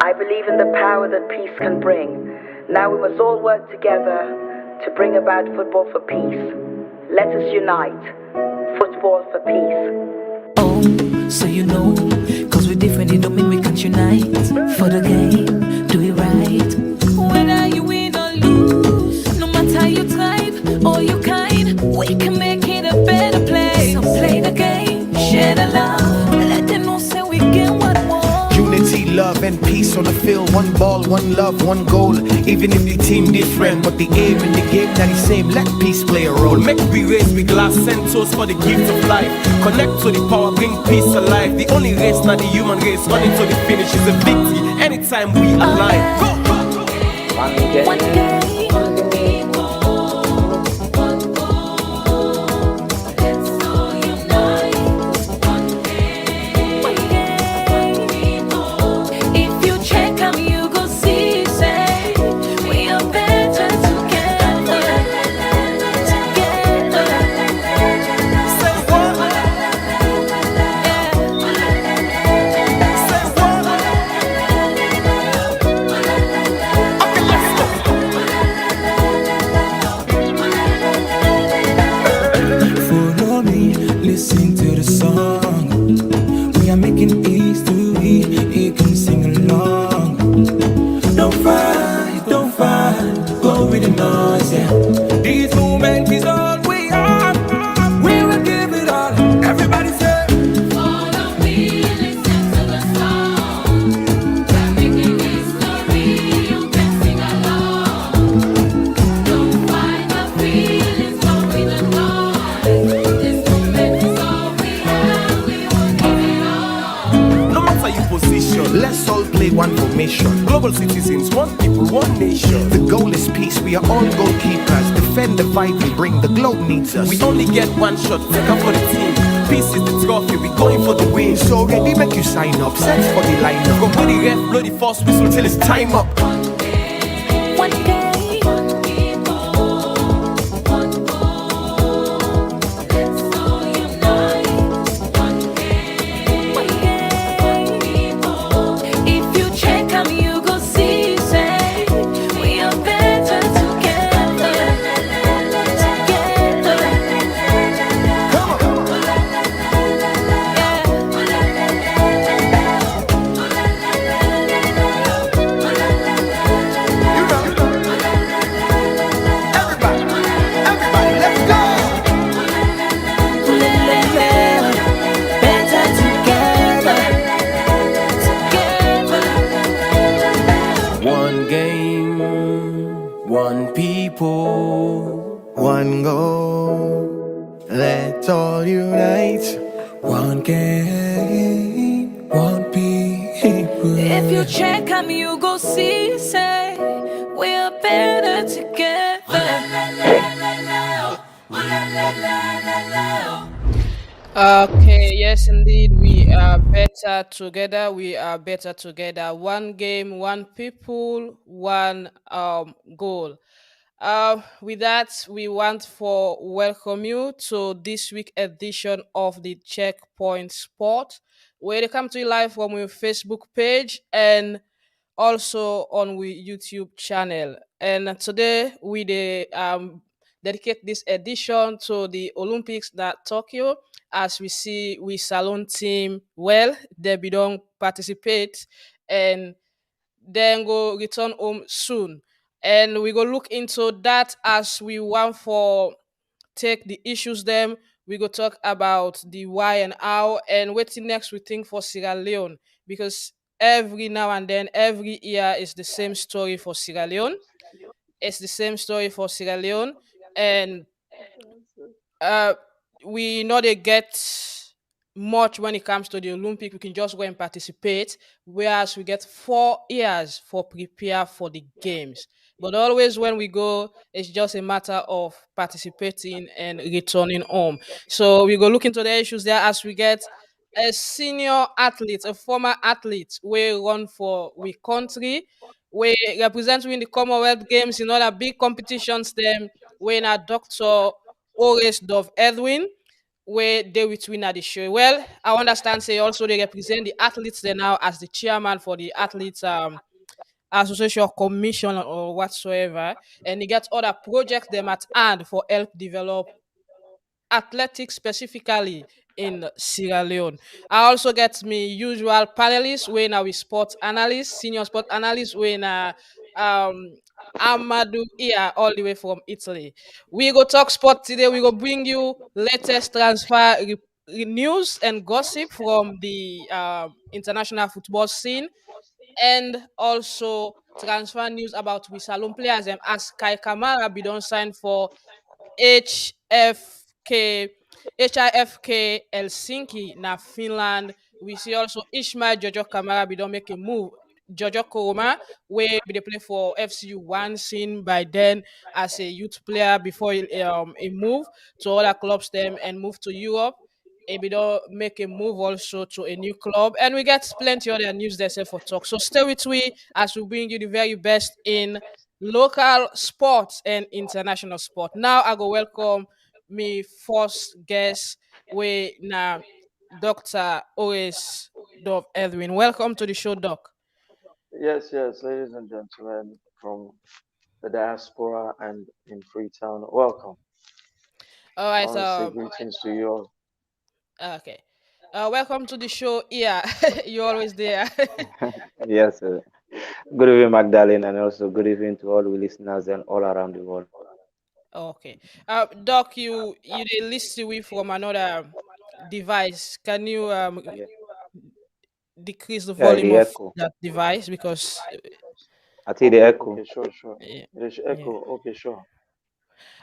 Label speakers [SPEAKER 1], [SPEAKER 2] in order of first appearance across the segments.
[SPEAKER 1] I believe in the power that peace can bring. Now we must all work together to bring about football for peace. Let us unite. Football for peace.
[SPEAKER 2] Oh, so you know, cause we're different, it don't mean we can't unite. For the game, do it right. Whether you win or lose, no matter your type or your kind, we can make it a better place. So play the game, share the love, let them know say we get what more.
[SPEAKER 3] Unity, love, and peace on the field. One ball, one love, one goal. Even if the team different, but the aim in the game that is same. Let peace play a role.
[SPEAKER 4] Make we raise with glass and toast for the gift of life. Connect to the power, bring peace alive. The only race, not the human race. Running to the finish is a victory. Anytime we align. Go!
[SPEAKER 2] One game.
[SPEAKER 5] Listen to the song. We are making history. You can sing along. Don't fight. Go with the noise, yeah. This moment is all we are. We will give it all. Everybody say,
[SPEAKER 6] follow me, listen to the song. We're making history. You can sing along. Don't fight the feelings. Go with the noise. This moment is all we have. We will give it all.
[SPEAKER 4] No matter your position,
[SPEAKER 3] Let's all play one formation.
[SPEAKER 4] global citizens, one people, one nation.
[SPEAKER 3] The goal is peace. We are all goalkeepers. Defend the vibe we bring. The globe needs us.
[SPEAKER 4] We only get one shot, take up for the team. Peace is the trophy, we going for the win.
[SPEAKER 3] So ready, make you sign up. Set for the lineup.
[SPEAKER 4] Go with the ref, blow the first whistle till it's time up.
[SPEAKER 2] One game. If you check them, you go see, say, we are better together.
[SPEAKER 3] Everybody, let's go.
[SPEAKER 2] Better together.
[SPEAKER 5] one game, one people,
[SPEAKER 3] One goal. Let's all unite.
[SPEAKER 5] one game, one people.
[SPEAKER 2] If you check them, you go see, say, we are better together.
[SPEAKER 7] Okay, yes, indeed, we are better together. We are better together. One game, one people, one goal. With that, we want for welcome you to this week edition of the Checkpoint Sport, where they come to you live from our Facebook page and also on we YouTube channel. And today dedicate this edition to the Olympics that Tokyo, as we see we Salon team well, they be don't participate and then go return home soon. And we go look into that as we want for take the issues them. We go talk about the why and how and waiting next we think for Sierra Leone, because every now and then, every year is the same story for Sierra Leone. It's the same story for Sierra Leone, and uh, we know they get much when it comes to the Olympic. We can just go and participate, whereas we get 4 years for prepare for the games. But always when we go, it's just a matter of participating and returning home. So we go look into the issues there as we get a senior athlete, a former athlete, we run for we country, we represent we in the Commonwealth Games in other big competitions. Them we in a Doctor Horace Dove-Edwin. where they will win at the show. Well, I understand say also they represent the athletes there now as the chairman for the athletes association or commission or whatsoever, and they get other projects them at hand for help develop athletics specifically in Sierra Leone. I also get me usual panelists when we sports analyst, senior sport analyst when um Amadou here all the way from Italy. We go talk sport today. We go bring you latest transfer news and gossip from the international football scene, and also transfer news about we salon players as Kai Kamara be don sign for HFK HIFK Helsinki na Finland. We see also Ishmael Jojo Kamara be don make a move. Jojo Koroma, where be dey play for FCU one seen by then as a youth player before he move to other clubs them and move to Europe. He be don make a move also to a new club, and we get plenty other news there for talk. So stay with me as we bring you the very best in local sports and international sport. Now I go welcome me first guest, we na Dr. Horace Dove-Edwin. Welcome to the show, Doc.
[SPEAKER 8] Yes, yes, ladies and gentlemen from the diaspora and in Freetown, welcome.
[SPEAKER 7] All
[SPEAKER 8] I
[SPEAKER 7] right,
[SPEAKER 8] want to say greetings to you all.
[SPEAKER 7] okay. Welcome to the show. Yeah, you're always there.
[SPEAKER 9] Yes, good evening, Magdalene, and also good evening to all the listeners and all around the world.
[SPEAKER 7] Okay. Doc, you dey listen with from another device. Can you
[SPEAKER 9] Yeah,
[SPEAKER 7] decrease the
[SPEAKER 9] yeah,
[SPEAKER 7] volume
[SPEAKER 9] the
[SPEAKER 7] of
[SPEAKER 9] echo.
[SPEAKER 7] that device because
[SPEAKER 9] I see the
[SPEAKER 8] Okay,
[SPEAKER 9] echo.
[SPEAKER 8] sure, sure.
[SPEAKER 7] yeah,
[SPEAKER 8] It is
[SPEAKER 7] yeah.
[SPEAKER 8] echo. Okay, sure.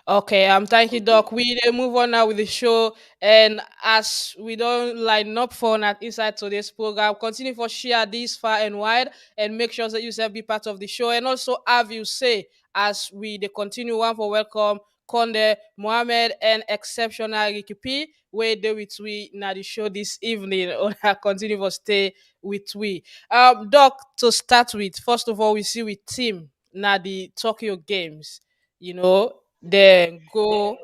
[SPEAKER 7] Okay, thank you,
[SPEAKER 8] Okay.
[SPEAKER 7] Doc. We dey move on now with the show, and as we don't line up for that inside today's program, continue for share this far and wide, and make sure that you self be part of the show, and also have you say as we dey continue one for welcome Konneh, Mohammed, and exceptional Ricky P. Where they with we now the show this evening, or continue for stay with we. Doc, to start with, first of all, we see with team now the Tokyo Games. Then go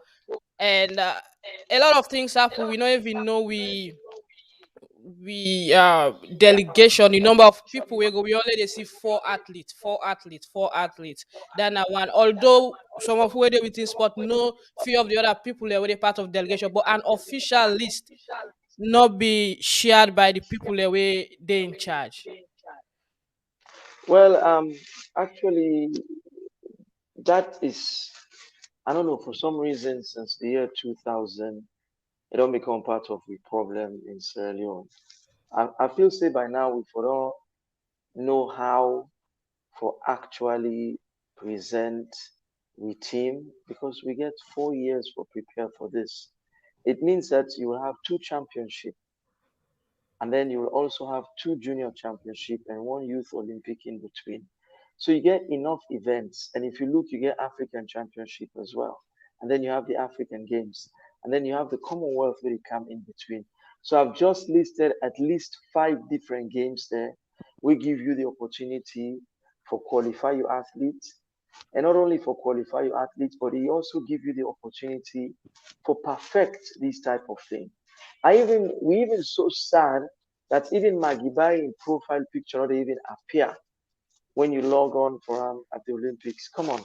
[SPEAKER 7] and a lot of things happen. We don't even know we delegation, the number of people we go. We only dey see four athletes. Then one. Although some of where they within sport know few of the other people they were part of delegation, but an official list not be shared by the people that way they in charge.
[SPEAKER 8] Well, actually, that is, I don't know, for some reason, since the year 2000, it don't become part of the problem in Sierra Leone. I feel say by now we for don't know how for actually present we team because we get 4 years for prepare for this. It means that you will have two championship and then you will also have two junior championship and one youth Olympic in between. So you get enough events. And if you look, you get African championship as well. And then you have the African Games. And then you have the Commonwealth where they come in between. So I've just listed at least 5 different games there. We give you the opportunity for qualify your athletes. And not only for qualify your athletes, but they also give you the opportunity for perfect this type of thing. We even so sad that even Magibai in profile picture not even appear when you log on for at the Olympics. Come on,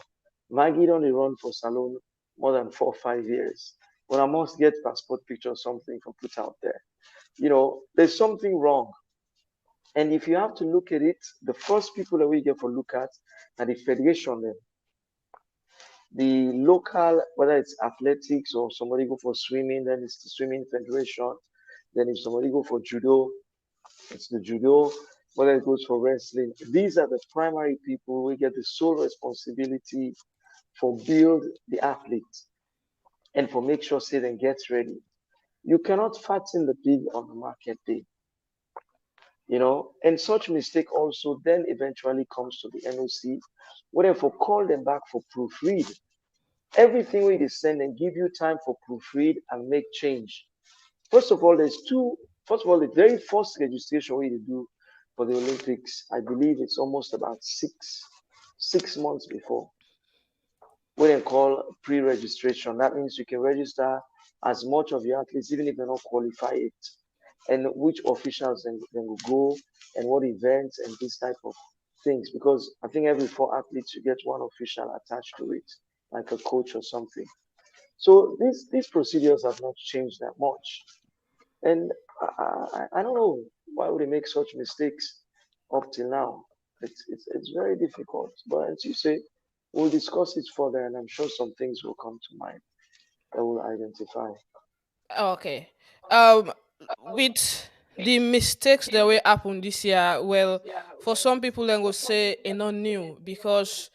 [SPEAKER 8] Maggie don't run for Salon more than 4 or 5 years. But I must get passport picture or something for put out there. There's something wrong. And if you have to look at it, the first people that we get for look at are the federation then. The local, whether it's athletics or somebody go for swimming, then it's the swimming federation. Then if somebody go for judo, it's the judo. Whether it goes for wrestling, these are the primary people who get the sole responsibility for build the athlete and for make sure say then gets ready. You cannot fatten the pig on the market day. And such mistake also then eventually comes to the NOC, where therefore call them back for proofread. Everything we send and give you time for proofread and make change. First of all, the very first registration we do for the Olympics, I believe it's almost about six months before. What they call pre-registration. That means you can register as much of the athletes, even if they're not qualified it, and which officials then will go and what events and this type of things. Because I think every four athletes you get one official attached to it, like a coach or something. So these procedures have not changed that much. And I don't know why would they make such mistakes up till now. It's very difficult. But as you say, we'll discuss it further, and I'm sure some things will come to mind that we'll identify.
[SPEAKER 7] Okay. Um, with the mistakes that will happen this year, well, for some people, then will say it's not new because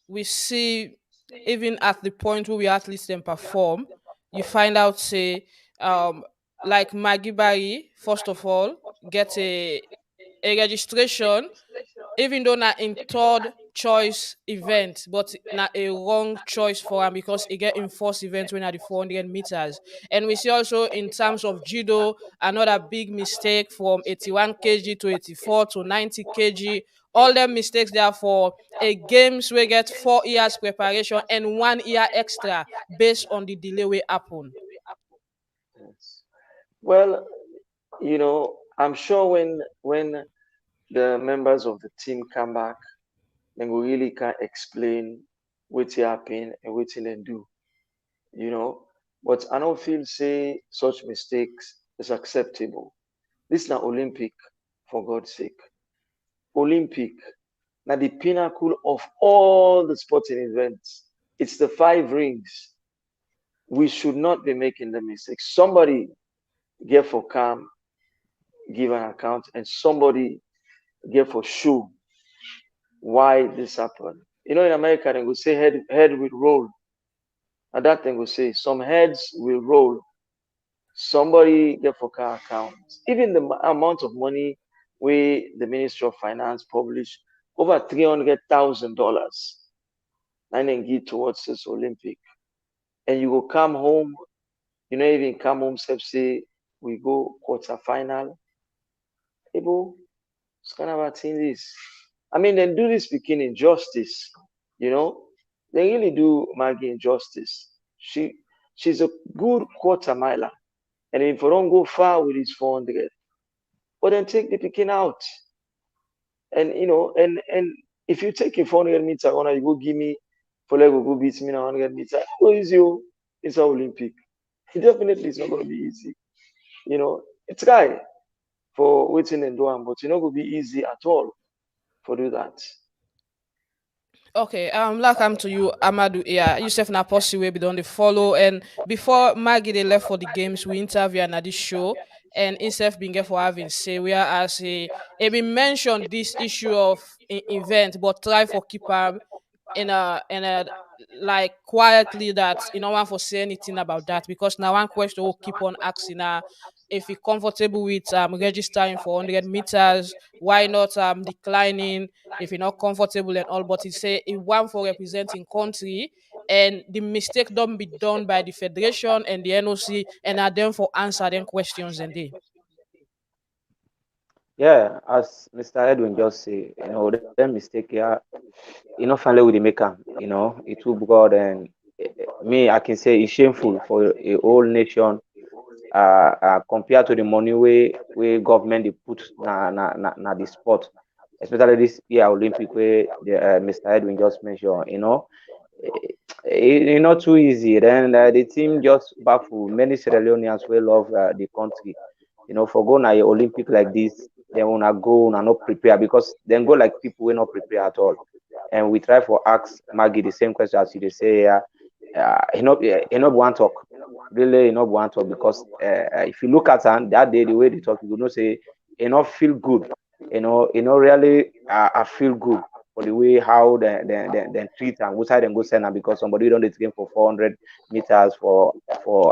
[SPEAKER 7] we see even at the point where we athletes then perform, you find out say like Maggie Barry, first of all, get a registration even though na in third choice event, but na a wrong choice for him because he get in first event when at the 400 meters. And we see also in terms of judo, another big mistake from 81 kg to 84 to 90 kg. All them mistakes there for a games we get 4 years preparation and 1 year extra based on the delay we happen.
[SPEAKER 8] Yes. Well, I'm sure when the members of the team come back, then we really can explain what happen and what they do, you know. But I don't feel say such mistakes is acceptable. This is not Olympic, for God's sake. Olympic, now the pinnacle of all the sporting events. It's the five rings. We should not be making the mistake. Somebody get for calm, give an account, and somebody get for show why this happened. In America, they will say head will roll. And that thing will say some heads will roll. Somebody get for car account. Even the amount of money we the Ministry of Finance publish over $300,000 and then give towards this Olympic. And you will come home, even come home, say we go quarter final. Able, it's kind of a thing this. I mean, then do this speaking injustice, you know. They really do Maggie injustice. She's a good quarter miler. And if you don't go far with his 400, but then take the picking out. And if you take a 400 meter runner, you go give me for like go beat me in 100 meter. Go easy, oh. It's an Olympic. It definitely is not going to be easy. It's guy for waiting and doing, but it's not going to be easy at all for do that.
[SPEAKER 7] Okay, like I'm to you, Amadou. Yeah, Yusuf Naposi will be done the follow. And before Maggie they left for the games, we interview another show, and Yusuf been get for having say where as he been mentioned this issue of event, but try for keep in a like quietly that you don't want to say anything about that because now one question will keep on asking if he comfortable with registering for 100 meters, why not declining if you're not comfortable and all, but he say he want for representing country and the mistake don't be done by the federation and the NOC and are them for answer them questions and they.
[SPEAKER 9] Yeah, as Mr. Edwin just say, that mistake here, finally with the maker, it will God and me, I can say it's shameful for a whole nation compared to the money we government they put na the sport, especially this year Olympic where Mr. Edwin just mentioned. It's not too easy. Then the team just baffle many Sierra Leoneans will love the country. For going to Olympic like this, they wanna go and not prepare because then go like people will not prepare at all. And we try for ask Maggie the same question as you they say. He not want talk. Really, he not want talk because if you look at him that day, the way they talk, you will not say he not feel good. Really I feel good for the way how they treat and which side they go send them because somebody don't train for 400 meters for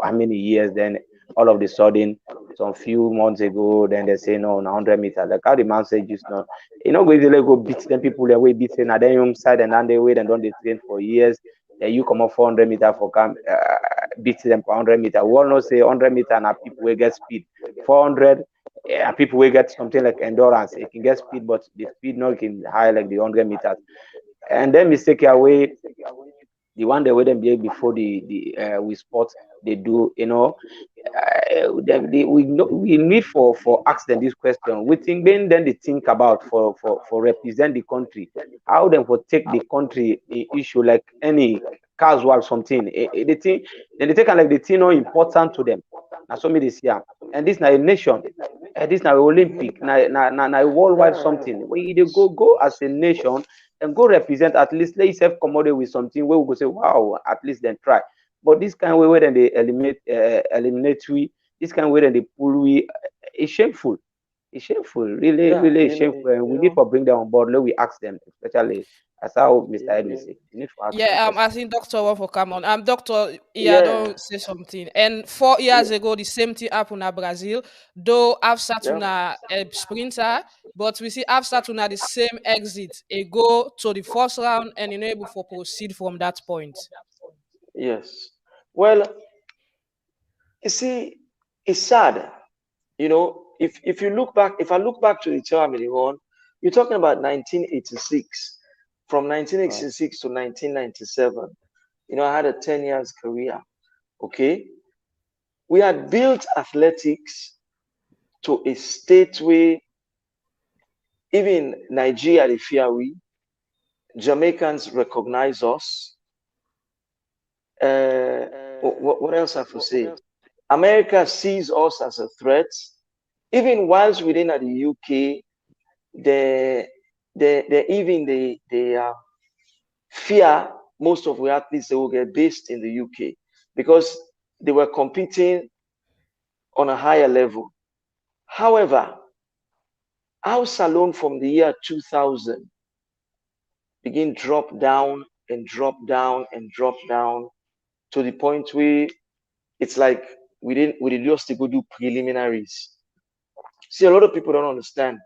[SPEAKER 9] how many years, then all of the sudden some few months ago, then they say no, 100 meters. Like how the man said just now, go easily go beat them people the way beating and then young side and then they wait and don't they train for years. Then you come up 400 meter for camp, beat them for 100 meter. We all know say 100 meter and people will get speed. 400 and people will get something like endurance. It can get speed, but the speed not can high like the 100 meters. And then mistake away. the one they wouldn't be before the we sport they do, you know. We need for ask them this question. We think then they think about for represent the country. How them for take the country issue like any casual something. They think then they take am like the thing not important to them. Now so me this year. And this now a nation. This now Olympic, now a worldwide something. We they go as a nation and go represent at least let yourself accommodate with something where we go say, wow, at least then try. But this kind of way when they eliminate we, this kind of way then they pull we, it's shameful. It's shameful, really,
[SPEAKER 8] Yeah,
[SPEAKER 9] really shameful. And we need to bring them on board. Let we ask them, especially as how Mr. Edwin say, we need to ask them
[SPEAKER 7] Yeah,
[SPEAKER 9] question.
[SPEAKER 7] I think Doctor want for come on. Doctor, yeah,
[SPEAKER 8] yeah,
[SPEAKER 7] don't say something. And 4 years
[SPEAKER 8] yeah,
[SPEAKER 7] ago, the same thing happened at Brazil. Though I've
[SPEAKER 8] yeah.
[SPEAKER 7] Satuna a sprinter, but we see I've Satuna the same exit. A go to the first round and enable for proceed from that point.
[SPEAKER 8] Yes. Well, you see, it's sad. You know, if you look back, if I look back to the time on, you're talking about 1986. From
[SPEAKER 9] Right.
[SPEAKER 8] 1986 to 1997, you know, I had a 10 years career. Okay. We had built athletics to a state where even Nigeria, the fear we, Jamaicans recognize us. Uh, what else I have to say? America sees us as a threat. Even whilst within the UK, they even they fear most of the athletes they will get based in the UK because they were competing on a higher level. However, house alone from the year 2000 begin drop down and drop down and drop down to the point where it's like we didn't just go do preliminaries. See, a lot of people don't understand.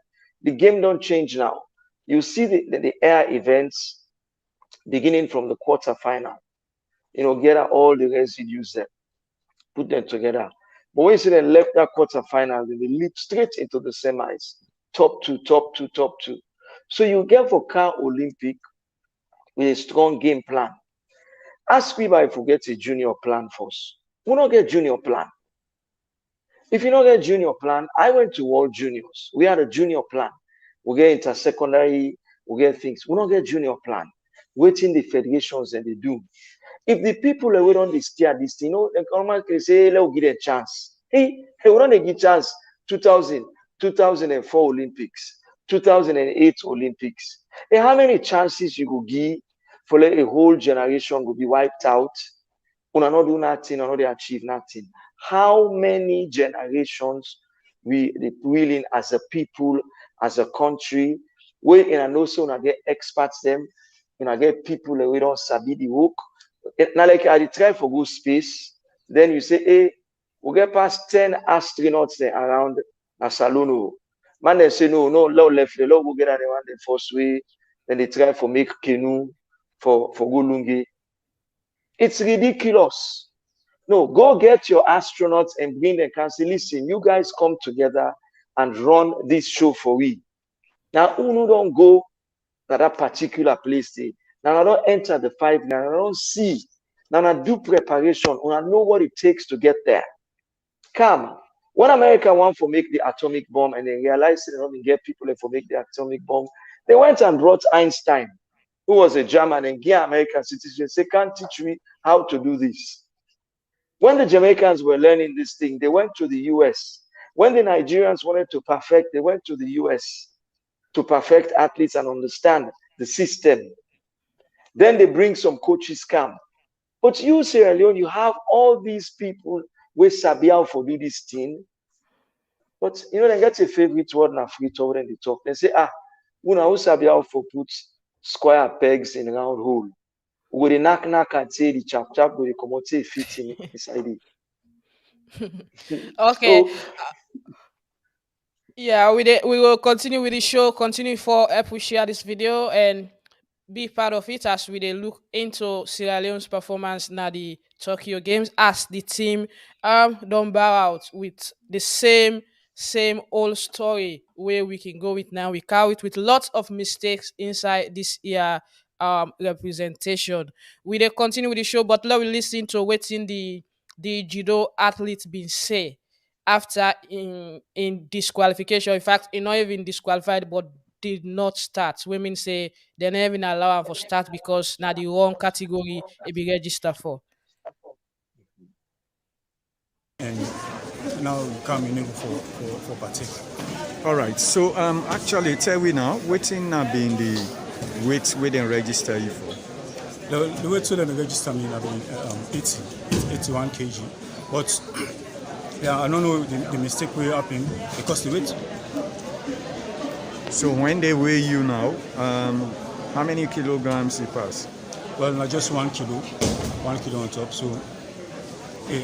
[SPEAKER 8] The game don't change now. You see the air events beginning from the quarterfinal. You know, get out all the residues there, put them together. But when you see them left that quarterfinal, then they leap straight into the semis. Top two, top two, top two. So you get for car Olympic with a strong game plan. Ask people if we get a junior plan first. We don't get junior plan. If you don't get junior plan, I went to World Juniors. We had a junior plan. We get intersecondary, we get things. We don't get junior plan. Waiting the federations and they do. If the people that we don't steer this thing, you know, the government can say, hey, let's give it a chance. Hey, we don't give chance 2000, 2004 Olympics, 2008 Olympics. Hey, how many chances you could give for like, a whole generation will be wiped out? Una not do nothing, una not dey achieve nothing. How many generations we willing as a people, as a country, we in and also una get experts them, una get people that we don't sabi the work. Now like I dey try for good space, then you say, hey, we get past 10 astronauts there around na salon. Oh. Man they say no, law left, the law go get at the one the first way, then they try for make canoe for go lungi. It's ridiculous. No, go get your astronauts and bring them and say, listen, you guys come together and run this show for we. Now, Unu don't go to that particular place. Now, I don't enter the five. Now, I don't see. Now, I do preparation. I know what it takes to get there. Come. When America want to make the atomic bomb and they realized they don't get people to make the atomic bomb, they went and brought Einstein, who was a German and gave American citizen, say, can't teach me how to do this. When the Jamaicans were learning this thing, they went to the US. When the Nigerians wanted to perfect, they went to the US to perfect athletes and understand the system. Then they bring some coaches come. But you, Sierra Leone, you have all these people with Sabia for do this thing. But you know, they get a favorite word na free talk when they talk. They say, una who Sabia for put square pegs in round hole. We dey knock and say the chap go dey comot say fit in inside it.
[SPEAKER 7] Okay.
[SPEAKER 8] So
[SPEAKER 7] Yeah, we will continue with the show. Continue for help we share this video and be part of it as we dey look into Sierra Leone's performance na the Tokyo Games as the team don't bow out with the same old story where we can go with now. We carry it with lots of mistakes inside this year representation. We dey continue with the show, but let we listen to wetin the judo athlete been say after in disqualification. In fact, he not even disqualified, but did not start. Women say they never even allow am for start because na the wrong category e be register for.
[SPEAKER 10] And now come in for partake.
[SPEAKER 11] All right. So actually, tell me now, waiting been the weight we then register you for.
[SPEAKER 10] The weight to register me have been 81 kg, but yeah, I don't know the mistake will happen because the weight.
[SPEAKER 11] So when they weigh you now, how many kilograms you pass?
[SPEAKER 10] Well, not just 1 kilo, 1 kilo on top. So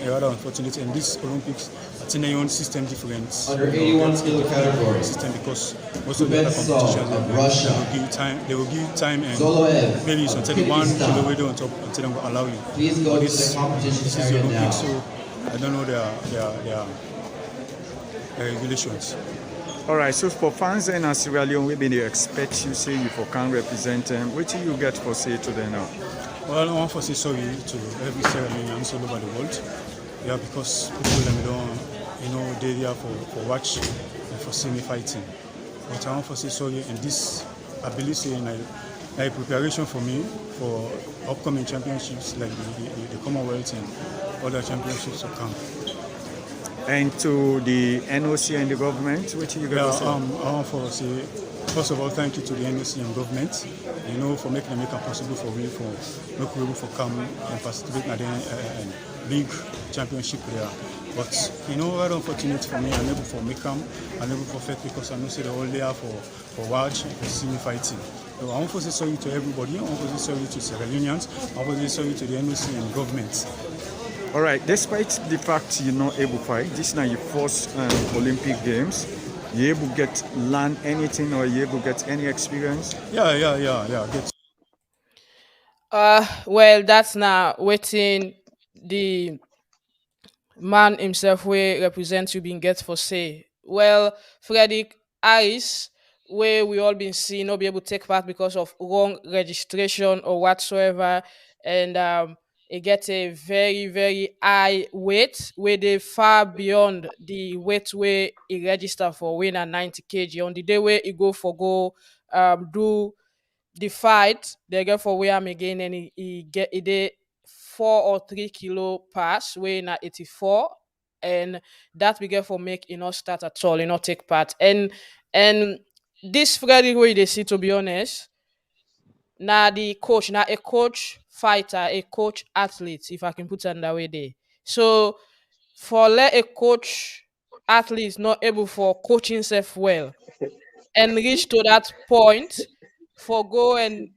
[SPEAKER 10] rather unfortunate in this Olympics, I think they own system difference.
[SPEAKER 12] Under 81 kilo category.
[SPEAKER 10] System because most of the other competitions they will give you time and maybe it's until 1 kilo weight on top until they will allow you.
[SPEAKER 12] Please go to the competition
[SPEAKER 10] this is the Olympics, so I don't know their regulations.
[SPEAKER 11] All right, so for fans in Sierra Leone, we they expect you say you for can represent them. What do you get for say to them now?
[SPEAKER 10] Well, I want to say sorry to every Sierra Leoneans all over the world. Yeah, because people don't, they're there for watch and for see me fighting. But I want to say sorry, and this, I believe, saying a preparation for me for upcoming championships like the Commonwealth and other championships will come.
[SPEAKER 11] And to the NOC and the government, what do you guys say?
[SPEAKER 10] I want to say, first of all, thank you to the NOC and government, for making it possible for me for come and participate in the big championship there. But rather unfortunate for me, I'm able for me come, I'm able for fight because I know they're all there for watch and for see me fighting. So I want to say sorry to everybody. I want to say sorry to Sierra Leoneans. I want to say sorry to the NOC and government.
[SPEAKER 11] All right, despite the fact you're not able to fight, this is now your first Olympic Games. You able to learn anything or you able to get any experience?
[SPEAKER 10] Yeah.
[SPEAKER 7] Well, that's now waiting the man himself where represents you being get for say. Well, Frederick Harris, where we all been seeing not be able to take part because of wrong registration or whatsoever, and it get a very, very high weight where they far beyond the weight where he register for win at 90 kg. On the day where he go do the fight, they get for weigh him again and he did 4 or 3 kilo pass weighing at 84, and that we get for make not start at all, not take part. And this Freddy way they see, to be honest, now the coach, now a coach fighter, a coach athlete, if I can put it that way there. So for let a coach athlete not able for coaching himself well and reach to that point for go and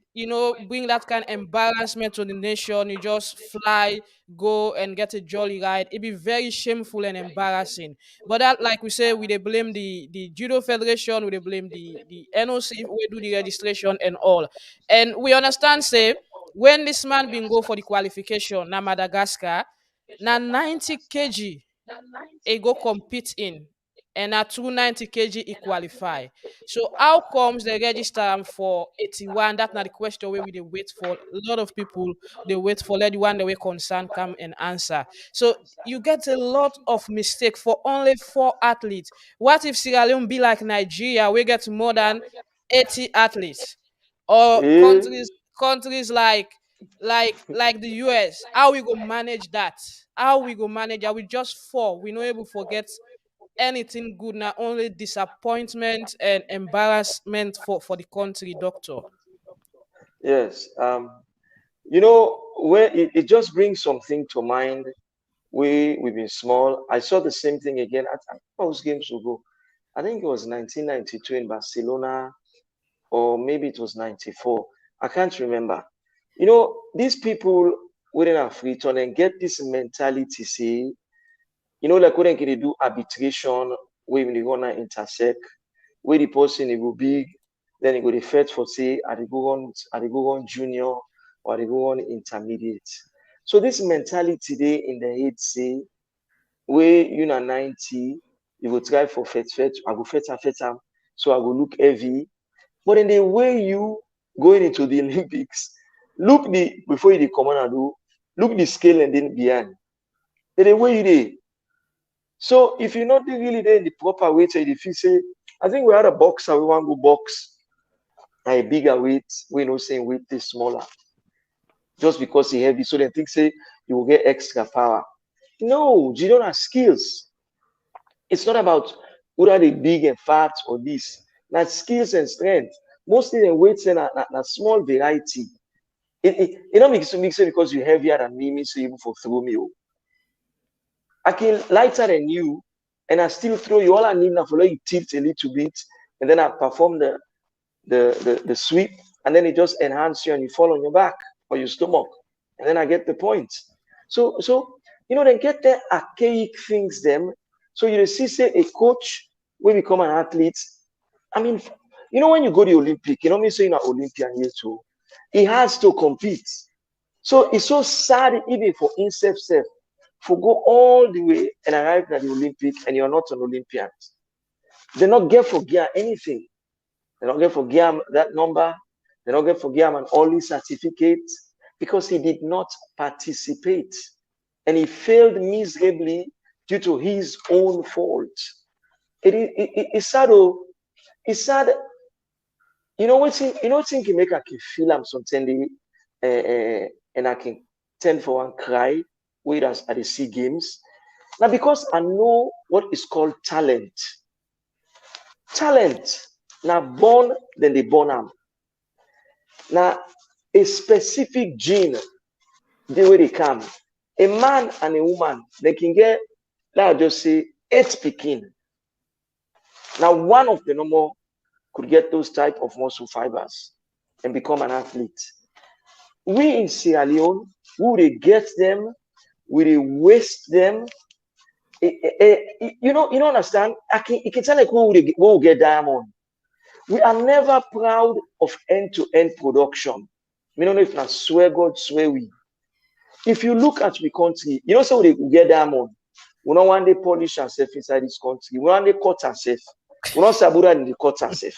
[SPEAKER 7] bring that kind of embarrassment to the nation, you just fly, go and get a jolly ride. It'd be very shameful and embarrassing. But that, like we say, we they blame the judo federation, we they blame the NOC, we do the registration and all. And we understand, say, when this man been go for the qualification na Madagascar, na 90 kg he go compete in, and at 290 kg he qualify. So how comes they register am for 81? That's not the question where we they wait for. A lot of people they wait for let the one the way concern come and answer. So you get a lot of mistake for only 4 athletes. What if Sierra Leone be like Nigeria? We get more than 80 athletes, or
[SPEAKER 8] Eh?
[SPEAKER 7] countries like the US. How we go manage that? How we go manage? Are we just 4? We not able to forget anything good, not only disappointment and embarrassment for the country, doctor.
[SPEAKER 8] Yes. Where it just brings something to mind. We've been small. I saw the same thing again at those games ago. I think it was 1992 in Barcelona, or maybe it was 94. I can't remember. These people within a free turn and get this mentality, say, like when they do arbitration, where they gonna intersect, where the person it go big, then it go the fight for say, are they go on junior or they go on intermediate. So this mentality today in the head say, where you na 90, you go try for fetch, I go fetch, so I go look heavy. But in the way you going into the Olympics, look the before you come on and do, look the scale and then behind. The way you did. So if you're not really there in the proper weight, if you say, I think we had a boxer, we want to go box a bigger weight, we know saying weight is smaller. Just because he heavy, so they think say you will get extra power. No, you don't have skills. It's not about whether they big and fat or this. That's skills and strength. Mostly the weights and a small variety. It don't make sense because you're heavier than me so even for throw me. I can lighter than you, and I still throw you. All I need now for you tilt a little bit, and then I perform the sweep, and then it just enhances you and you fall on your back or your stomach, and then I get the point. So then get the archaic things them. So you see, say a coach will become an athlete. I mean, when you go to the Olympic, me saying an Olympian here too, he has to compete. So it's so sad even for himself, for go all the way and arrive at the Olympic and you're not an Olympian. They not get for gear anything. They don't get for gear that number. They don't get for gear an only certificate because he did not participate and he failed miserably due to his own fault. It's sad. It's sad. What can make I can feel I'm something and I can tend for one cry with us at the SEA Games. Now because I know what is called talent. Talent. Now born, then they born am. Now a specific gene, the way they come. A man and a woman, they can get, let's just say, 8 pikin. Now one of the normal could get those type of muscle fibers and become an athlete. We in Sierra Leone, we will get them, we will waste them. You understand? It can tell like we will get diamond. We are never proud of end-to-end production. We don't know if not swear God, swear we. If you look at the country, so we get diamond. We don't want to polish ourselves inside this country. We want to cut ourselves. We don't sabura in the cut ourselves.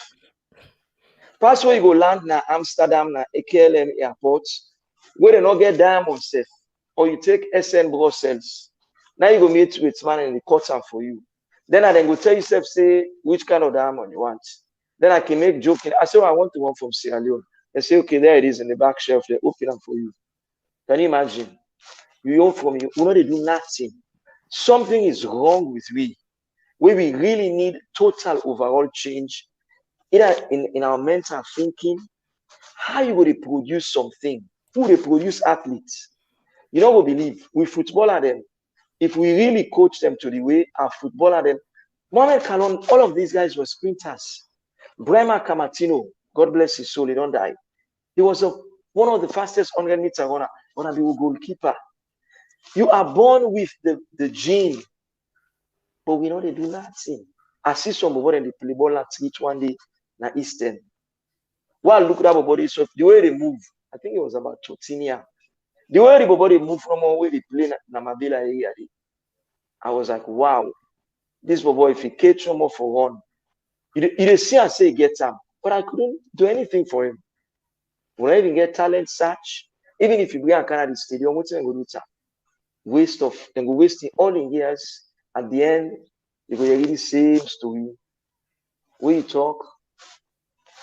[SPEAKER 8] Pass where you go land na Amsterdam, na AKLM airport, where they not get diamond safe. Or you take SN Brussels. Now you go meet with man and they cut am for you. Then I go tell yourself, say, which kind of diamond you want. Then I can make joking. I say, I want the one from Sierra Leone. They say, okay, there it is in the back shelf. They open them for you. Can you imagine? You own from you. We know they do nothing. Something is wrong with we. Where we really need total overall change. Either in our mental thinking, how you will produce something, who they produce athletes. We believe we footballer them. If we really coach them to the way our footballer them, Mohamed Kalon, all of these guys were sprinters. Bremer Kamatino, God bless his soul, he don't die. He was one of the fastest 100-meter runner, one of the goalkeeper. You are born with the gene, but we know they do nothing. I see some over in the play ball at each one day na Eastern. Well, look at our body, so the way they move, I think it was about Totinia. The way the body move from where they play na Mabila area, I was like, wow, this boy, if he catch no more for one, you see and say get him, but I couldn't do anything for him. When I even get talent search, even if you bring a Canada stadium, what's going to do? Waste of, and go wasting all in years. At the end, you go really same story. When you talk,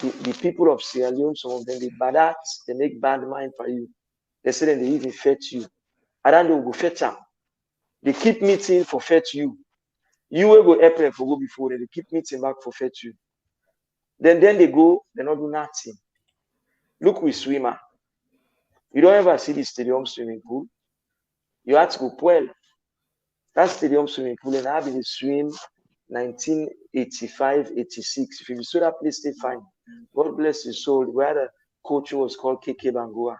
[SPEAKER 8] the people of Sierra Leone, some of them, they bad acts, they make bad mind for you. They say that they even fed you. And then they will go fed them. They keep meeting for fed you. You will go April for go before, then they keep meeting back for fed you. Then they go, they not do nothing. Look with swimmer. You don't ever see the stadium swimming pool. You have to go well. That stadium swimming pool, and I've been swim 1985, 86. If you saw that place, stay fine. God bless his soul. Where the coach was called KK Bangoa.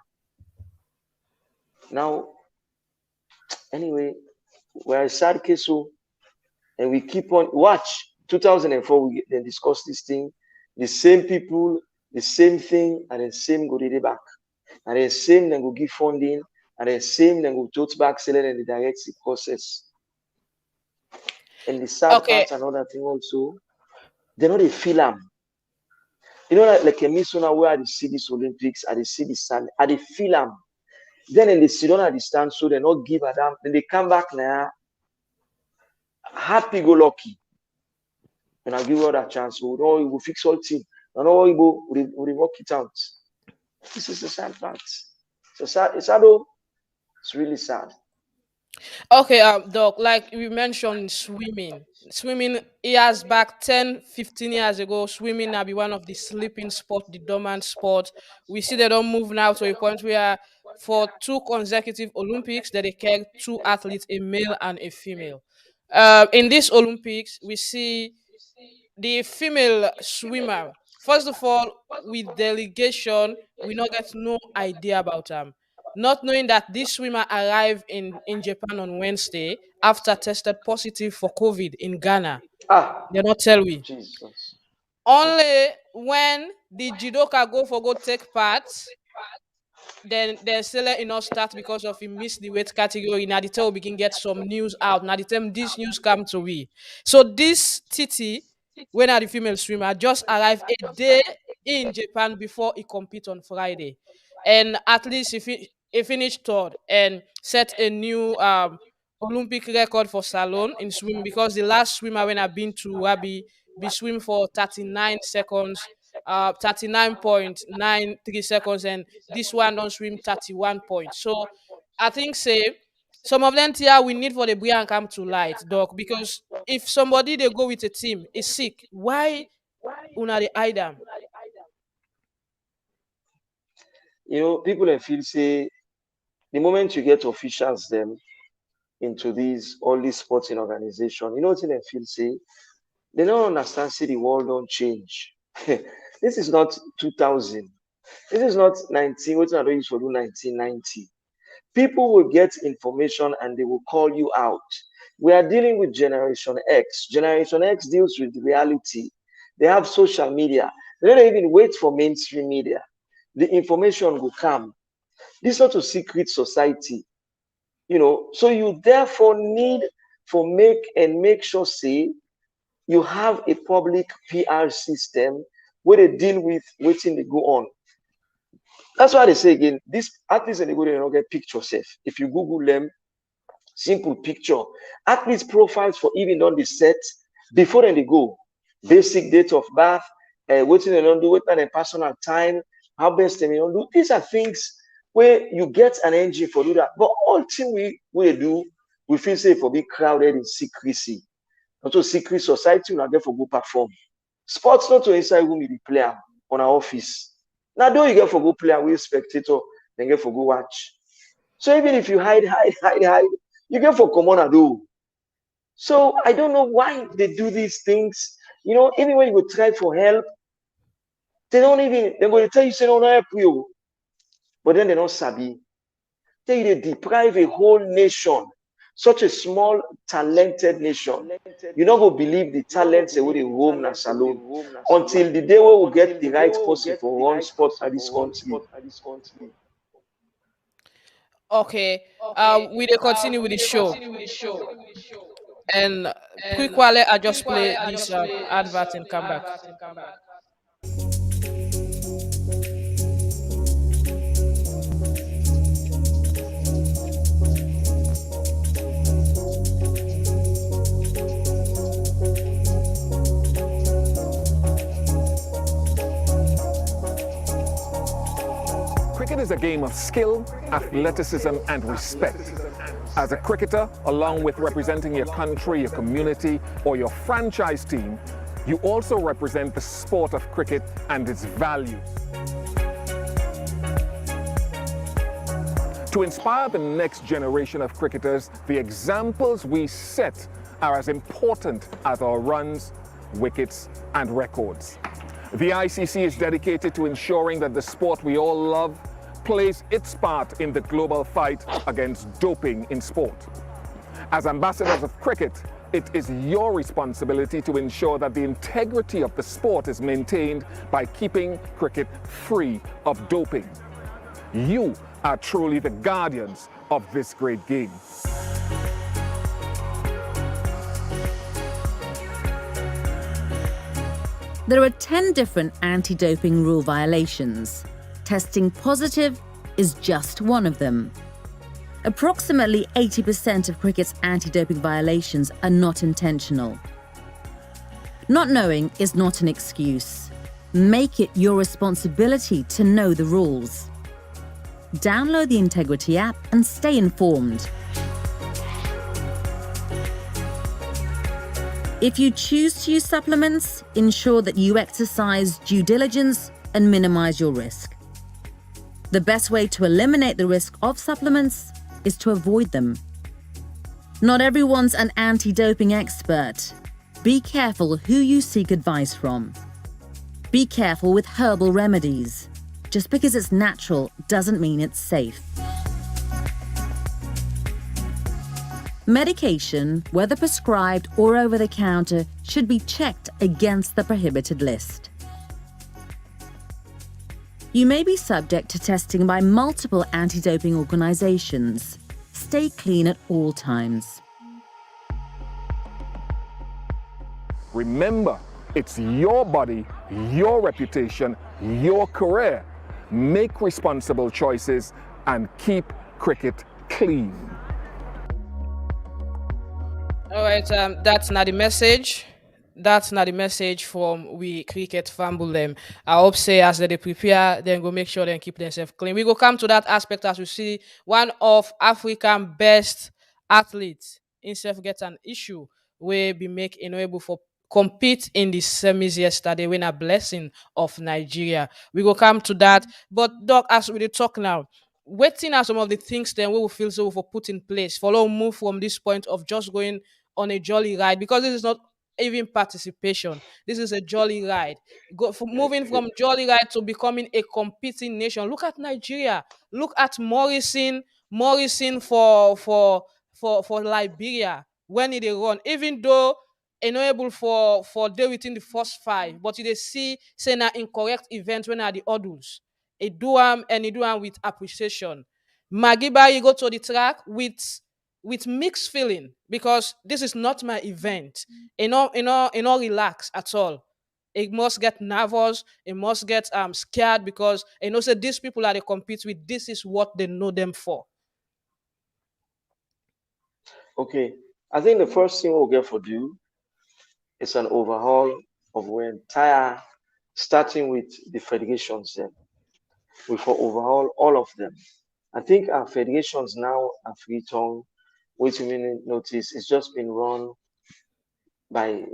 [SPEAKER 8] Now, anyway, we're a sad case, and we keep on watch. 2004, we then discuss this thing. The same people, the same thing, and the same go the back. And the same then go give funding, and the same then go tote back selling and the direct process. And the sad part, another thing also, they know they feel them. You know, like a Misuna where I dey see this Olympics, I dey see the sun, I dey feel them. Then they sit down at the stand, so they not give a damn. Then they come back now, happy go lucky. And I give you that chance. So no, you will fix all team. No, no, you will work it out. This is the sad part. So sad. It's sad. Though. It's really sad.
[SPEAKER 7] Okay, Doc, like we mentioned swimming. Swimming years back, 10, 15 years ago, swimming now be one of the sleeping sport, the dormant sport. We see they don't move now to a point where for 2 consecutive Olympics that they carry 2 athletes, a male and a female. In this Olympics, we see the female swimmer. First of all, with delegation, we not get no idea about them. Not knowing that this swimmer arrived in Japan on Wednesday after tested positive for COVID in Ghana.
[SPEAKER 8] Ah,
[SPEAKER 7] They not tell we.
[SPEAKER 8] Jesus.
[SPEAKER 7] Only when the judoka go take part, then still let not start because of he missed the weight category. Now the time we begin get some news out. Now the time this news come to we. So this Titi, when are the female swimmer, just arrived a day in Japan before he compete on Friday. And at least he finished third and set a new Olympic record for Salon in swimming because the last swimmer when I've been to Wabi be swim for 39 seconds 39.93 seconds, and this one don't swim 31 points. So I think say some of them here we need for the bring come to light, doc, because if somebody they go with a team is sick, why una they hide them?
[SPEAKER 8] You know, people and feel say the moment you get officials them into these all these sporting organization, you know what they feel say they don't understand. See, the world don't change. This is not 2000. This is not 19. What I don't use for do 1990. People will get information and they will call you out. We are dealing with Generation X. Generation X deals with reality. They have social media. They don't even wait for mainstream media. The information will come. This is not a secret society. You know, so you therefore need for make sure say you have a public PR system where they deal with waiting they go on. That's why they say again, these athletes and they go there and don't get picture safe. If you Google them, simple picture. Athletes profiles for even on the set before then they go. Basic date of birth, waiting they don't do, waiting their personal time, how best they don't do. These are things where you get an engine for do that. But all thing we do, we feel safe for being crowded in secrecy. Not to secret society, we not get for go perform. Sports not to inside room with the player on our office. Now, don't you get for go player with spectator, then get for go watch. So even if you hide, you get for come on and do. So I don't know why they do these things. You know, even when you go try for help, they don't even, they're going to tell you, say, no, help you. But then they don't sabi. They deprive a whole nation, such a small, talented nation. You not go believe the talents they will roam na salon until the day where we get the right person for one sport at this country.
[SPEAKER 7] Okay, we will continue with the show. And quick while I just play this advert and come back.
[SPEAKER 13] Cricket is a game of skill, athleticism, and respect. As a cricketer, along with representing your country, your community, or your franchise team, you also represent the sport of cricket and its values. To inspire the next generation of cricketers, the examples we set are as important as our runs, wickets, and records. The ICC is dedicated to ensuring that the sport we all love plays its part in the global fight against doping in sport. As ambassadors of cricket, it is your responsibility to ensure that the integrity of the sport is maintained by keeping cricket free of doping. You are truly the guardians of this great game.
[SPEAKER 14] There are 10 different anti-doping rule violations. Testing positive is just one of them. Approximately 80% of cricket's anti-doping violations are not intentional. Not knowing is not an excuse. Make it your responsibility to know the rules. Download the Integrity app and stay informed. If you choose to use supplements, ensure that you exercise due diligence and minimize your risk. The best way to eliminate the risk of supplements is to avoid them. Not everyone's an anti-doping expert. Be careful who you seek advice from. Be careful with herbal remedies. Just because it's natural doesn't mean it's safe. Medication, whether prescribed or over-the-counter, should be checked against the prohibited list. You may be subject to testing by multiple anti-doping organizations. Stay clean at all times.
[SPEAKER 13] Remember, it's your body, your reputation, your career. Make responsible choices and keep cricket clean.
[SPEAKER 7] All right, that's not the message. That's not the message from we cricket fumble them. I hope say as they prepare, then go make sure they keep themselves clean. We go come to that aspect as we see one of African best athletes himself get an issue where be make enable for compete in the semis yesterday win a blessing of Nigeria. We go come to that. But Doc, as we dey talk now, waiting are some of the things then we will feel so for put in place. Follow move from this point of just going on a jolly ride because this is not even participation. This is a jolly ride. Go for moving from jolly ride to becoming a competing nation. Look at Nigeria. Look at Morrison for Liberia when he dey run. Even though enable for day within the first five, but you dey see say na incorrect event when are the hurdles. He do am with appreciation. Magiba, you go to the track with mixed feeling because this is not my event. Relax at all. It must get nervous. It must get scared because say these people that they compete with. This is what they know them for.
[SPEAKER 8] Okay, I think the first thing we'll get for do is an overhaul of our entire, starting with the federations. Then we for overhaul all of them. I think our federations now are free tongue. Which you may notice it's just been run by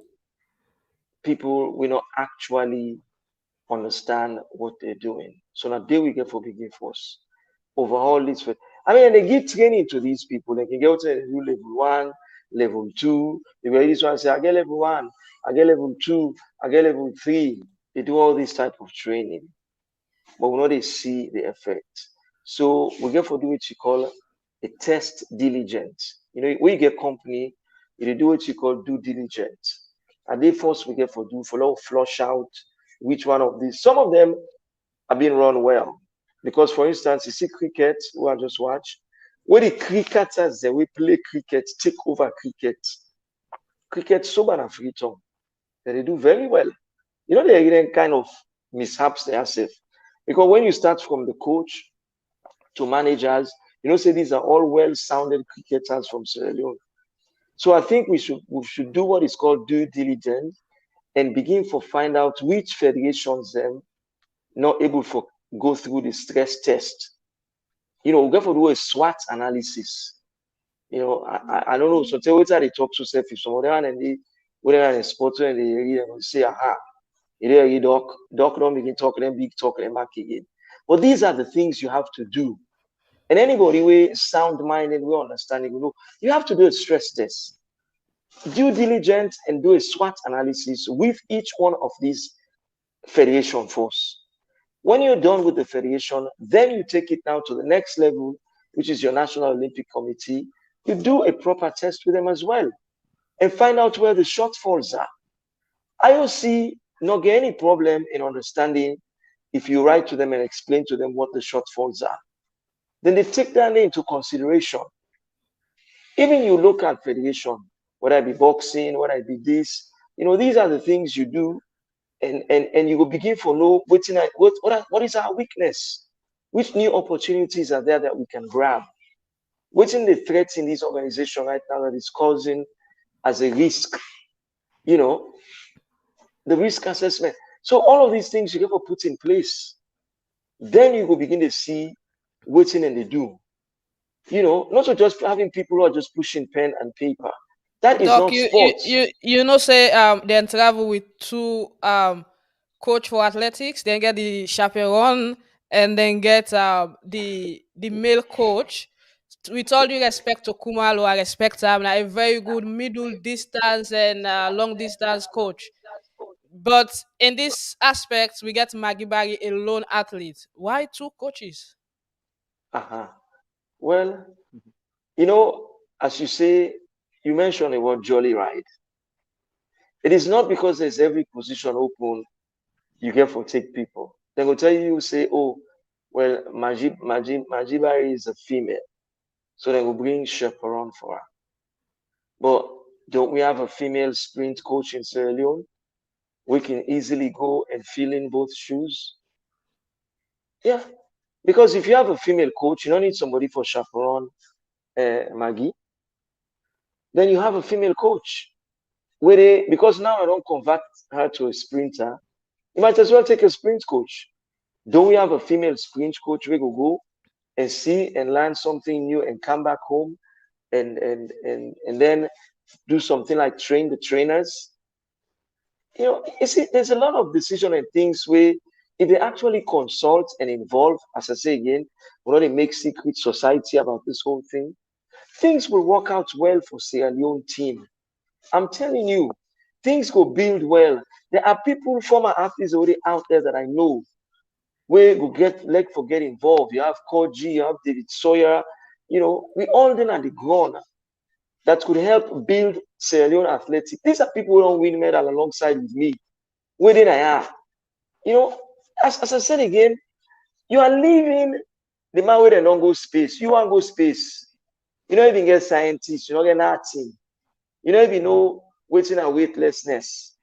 [SPEAKER 8] people we not actually understand what they're doing. So now they we get for begin force. Overhaul this. I mean, they give training to these people. They can go to do level 1, level 2. They will this one say, I get level 1, I get level 2, I get level 3. They do all this type of training. But we know they see the effect. So we get for do what you call a test diligence. We get company, you do what you call due diligence. And they first we get for do follow flush out which one of these. Some of them are being run well. Because for instance, you see cricket, who I just watch, where the cricketers that we play cricket, take over cricket. Cricket so bad and free tongue. And they do very well. They're getting kind of mishaps themselves. Because when you start from the coach to managers, say these are all well-sounded cricketers from Sierra Leone. So I think we should do what is called due diligence and begin to find out which federations them not able to go through the stress test. We got to do a SWOT analysis. I don't know. So tell what they talk to self if some of them and they whether in sports and they say, aha, doc don't begin talking them big talk them back again. But these are the things you have to do. And anybody with sound mind and we understanding, you have to do a stress test, due diligence, and do a SWOT analysis with each one of these federation force. When you're done with the federation, then you take it now to the next level, which is your National Olympic Committee. You do a proper test with them as well and find out where the shortfalls are. IOC not get any problem in understanding if you write to them and explain to them what the shortfalls are. Then they take that into consideration. Even you look at federation, whether it be boxing, whether it be this, these are the things you do and you will begin to know what is our weakness, which new opportunities are there that we can grab, what's in the threats in this organization right now that is causing as a risk, the risk assessment. So all of these things you have to put in place. Then you will begin to see what's in and they do. Not just having people who are just pushing pen and paper. That is
[SPEAKER 7] Doc,
[SPEAKER 8] not sports.
[SPEAKER 7] say then travel with two coach for athletics, then get the chaperone, and then get the male coach. With all due respect to Kumalo, I respect him, like a very good middle distance and long distance coach. But in this aspect, we get Magibari, a lone athlete. Why two coaches?
[SPEAKER 8] Uh-huh. Well, as you say, you mentioned the word jolly ride. It is not because there's every position open you get for take people. They will tell you, say, oh, well, Majibari is a female, so they will bring chaperone for her. But don't we have a female sprint coach in Sierra Leone? We can easily go and fill in both shoes. Yeah, because if you have a female coach, you don't need somebody for chaperone, Maggie. Then you have a female coach. Because now I don't convert her to a sprinter, you might as well take a sprint coach. Don't we have a female sprint coach we go and see and learn something new and come back home and then do something like train the trainers? You see, there's a lot of decision and things where if they actually consult and involve, as I say again, we're not a make secret society about this whole thing, things will work out well for Sierra Leone team. I'm telling you, things go build well. There are people, former athletes already out there that I know, where go get involved. You have Koji, you have David Sawyer, we all then at the ground that could help build Sierra Leone athletics. These are people who don't win medal alongside with me. Where did I have? As I said again, you are leaving the man where they don't go space. You want to go space. You don't even get scientists, you don't get nothing. You don't even know waiting and weightlessness.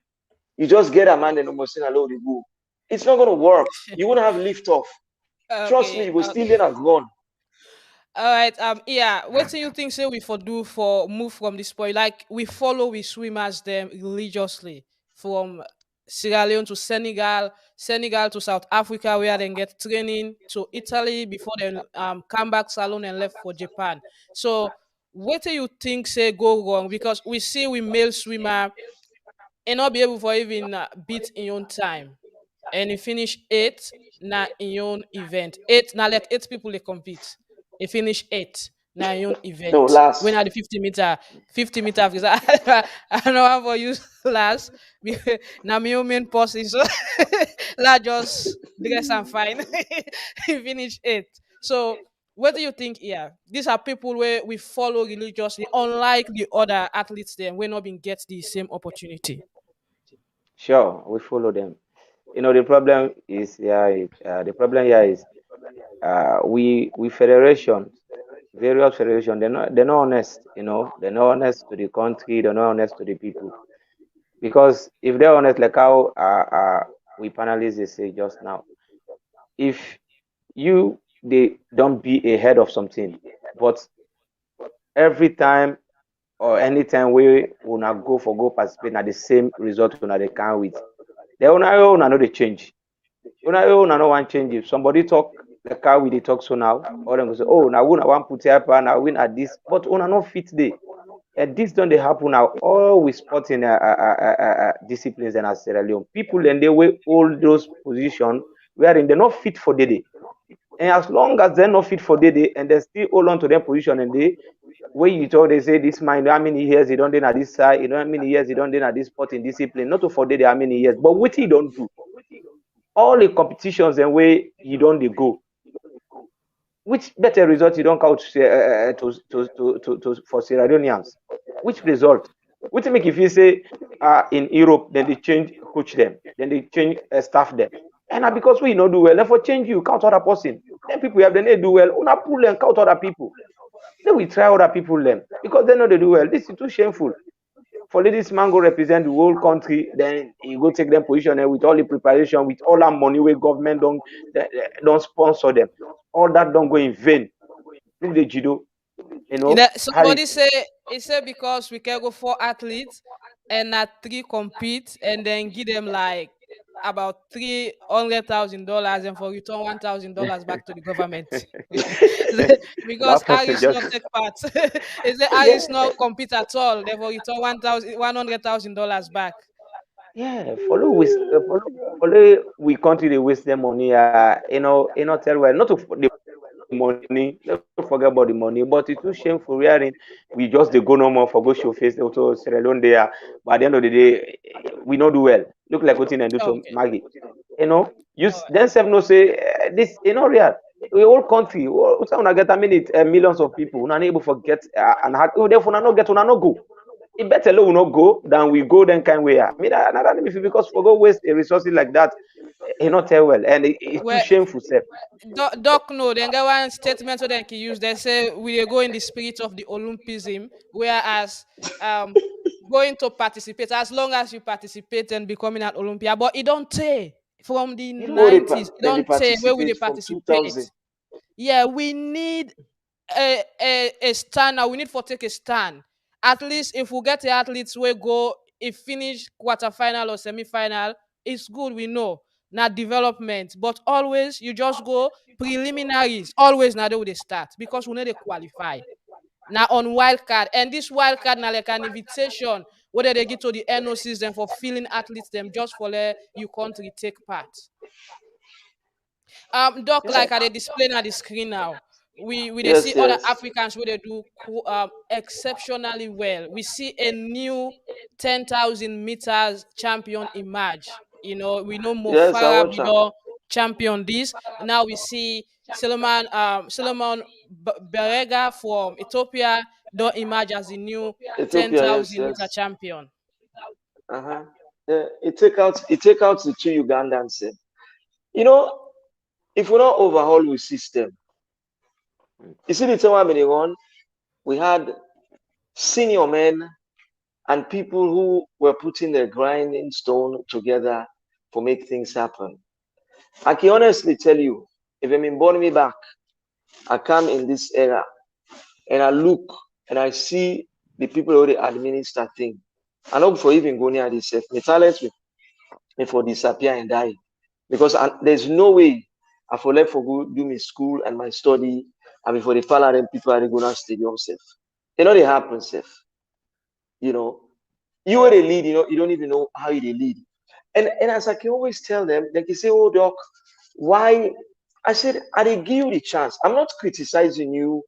[SPEAKER 8] You just get a man and almost in a load of go. It's not going to work. You won't have lift off. Trust me, you will still get a ground.
[SPEAKER 7] All right. What do you think? Say we for move from this point? Like we follow we swimmers them religiously from Sierra Leone to Senegal to South Africa, where they get training to Italy before they come back salon and left for Japan. So what do you think say go wrong? Because we see we male swimmer and not be able for even beat in your own time, and you finish eighth na in your own event. Eight now let eight people they compete. He finish eighth na in your own event.
[SPEAKER 8] No, last.
[SPEAKER 7] When at the 50 meter because I don't know how for you last. Now my own main post is so la just dress and fine. He finish eighth. So what do you think here? These are people where we follow religiously, unlike the other athletes them, we not been get the same opportunity.
[SPEAKER 9] Sure, we follow them. The problem is here is we federations, various federations, they're not honest. They're not honest to the country. They're not honest to the people. Because if they're honest, like how we panelists they say just now, if they don't be ahead of something, but every time or anytime we wanna go participate at the same result they can with, they wanna know the change. Una no one change. If somebody talk like how we dey talk so now, or them go say, oh, now una one put here, now win at this, but una no fit day. And this don't they happen now. All we sport in disciplines and as Sierra Leone. People and they will hold those positions wherein they're not fit for the day. And as long as they're not fit for the day and they still hold on to their position and they where you told they say this man, how many years he don't do at this side, how many years he don't do at this sporting discipline, not to for the day how many years, but what he don't do. All the competitions and where you don't they go. Which better result you don't count for Sierra Leoneans? Which result? Which make if you say in Europe, then they change coach them, then they change staff them. And because we not do well, therefore change you, count other person. Then people have then they do well, una pull and count other people. Then we try other people them because they know they do well. This is too shameful. for this man go represent the whole country, then he go take them position and with all the preparation, with all that money where government don't sponsor them. All that don't go in vain. Look the judo, how
[SPEAKER 7] Somebody say it said because we can go 4 athletes and not 3 compete and then give them like about $300,000 and for return $1,000 back to the government. Because
[SPEAKER 9] that person
[SPEAKER 7] Aris
[SPEAKER 9] just
[SPEAKER 7] not take part. It said
[SPEAKER 9] yeah.
[SPEAKER 7] Aris not compete at all. Therefore return $100,000 back.
[SPEAKER 9] Yeah, follow we country they waste their money. Tell well not to the money. Not to forget about the money, but it's too shameful. We just they go no more for go show face also Sierra Leone there. But at the end of the day, we not do well. Look like what and do to
[SPEAKER 7] Okay.
[SPEAKER 9] Maggie. Then self no say this real. The whole country, una get a minute, millions of people, una able forget and therefore una no get una no go. It better we not go than we go then kind way. I mean, another because for go waste a resources like that, not tell well, and it's too
[SPEAKER 7] Well,
[SPEAKER 9] shameful, sir.
[SPEAKER 7] Doc no, then get one statement so they can use. They say we dey go in the spirit of the Olympism, whereas going to participate as long as you participate and becoming an Olympia, but it don't take from the
[SPEAKER 8] You know
[SPEAKER 7] '90s. It
[SPEAKER 8] then they
[SPEAKER 7] don't take where we dey
[SPEAKER 8] participate from 2000.
[SPEAKER 7] participate. Yeah, we need a stand now. We need for take a stand. At least if we get the athletes we go if finish quarterfinal or semi-final, it's good. We know now development, but always you just go preliminaries. Always now they will start because we need to qualify now on wild card, and this wild card now like an invitation whether they get to the NOCs them for filling athletes them just for let you country take part. Doc,
[SPEAKER 8] Yeah.
[SPEAKER 7] like I dey display on the screen now. We dey see
[SPEAKER 8] Yes,
[SPEAKER 7] other
[SPEAKER 8] yes.
[SPEAKER 7] Africans where they do exceptionally well. We see a new 10,000 meters champion emerge. We know Mo
[SPEAKER 8] Yes, I
[SPEAKER 7] Farah
[SPEAKER 8] watch
[SPEAKER 7] be
[SPEAKER 8] them.
[SPEAKER 7] don champion this. Now we see Solomon Berega from Ethiopia don't emerge as the new
[SPEAKER 8] Ethiopia, yes,
[SPEAKER 7] 10,000 meter
[SPEAKER 8] yes.
[SPEAKER 7] champion.
[SPEAKER 8] Uh-huh. Yeah, it take out the two Ugandans. You know, if we don't overhaul the system, you see the time when they run, we had senior men and people who were putting their grinding stone together to make things happen. I can honestly tell you, if I'm born me back, I come in this era and I look and I see the people who they administer things. I know for even going near this, my talent may for disappear and die. Because there's no way I for left for go do my school and my study and before the parallel people are going to stadium safe. They happen safe. You know, you were a lead, you don't even know how you lead. And as I can always tell them, they can say, "Oh, doc, why?" I said, "I did give you the chance. I'm not criticizing you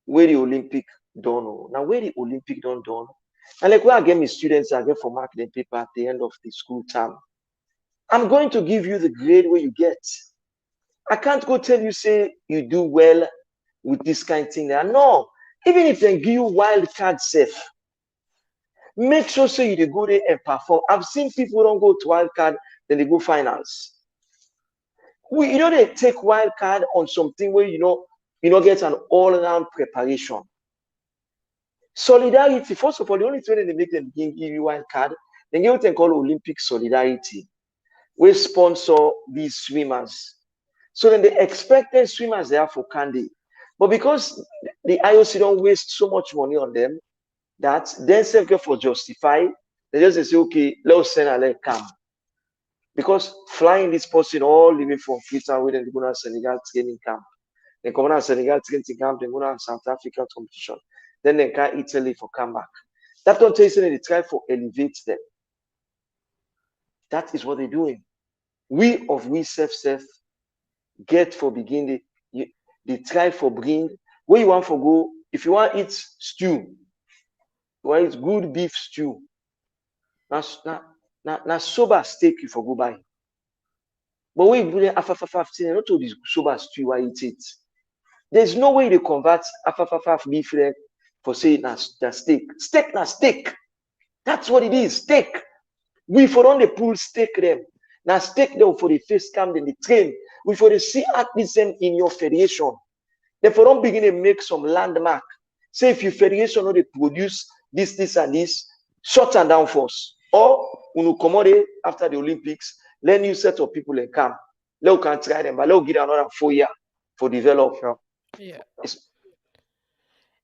[SPEAKER 8] where the Olympic don't know. Now where the Olympic don't done. And like where I get my students, I get for marking paper at the end of the school term. I'm going to give you the grade where you get. I can't go tell you say you do well with this kind of thing there. No, even if they give you wild card safe, make sure so you dey go there and perform. I've seen people don't go to wild card, then they go finals. They take wild card on something where get an all-round preparation. Solidarity, first of all, the only thing they make them give you wild card, they get what they call Olympic solidarity, we sponsor these swimmers. So then the expected swimmers they are for Konneh. But because the IOC don't waste so much money on them, that then self for justify, they just say, okay, let's send a leg come. Because flying this person all the way from Freetown, where they go to Senegal training camp. They come to Senegal training camp, they go to South Africa competition. Then they can Italy for comeback. That don't tell you they try for elevate them. That is what they're doing. We self get for begin they try for bring where you want for go. If you want eat stew, you want eat good beef stew. Now sober steak you for go buy. But when you bring afafafaf, not to this sober stew, I eat it. There's no way they convert afafafaf beef leg for say na steak. Steak na steak. That's what it is. Steak. We for on the pool steak them. Now steak them for the face cam, then the train. We for the see athletes them in your federation. Then for don't begin to make some landmark. Say if your federation know they produce this, and this, shut am down first, or unu comot after the Olympics, let new set of people come. Let we can try them, but let we give them another 4 years for develop.
[SPEAKER 9] Sure.
[SPEAKER 7] Yeah.
[SPEAKER 8] It's,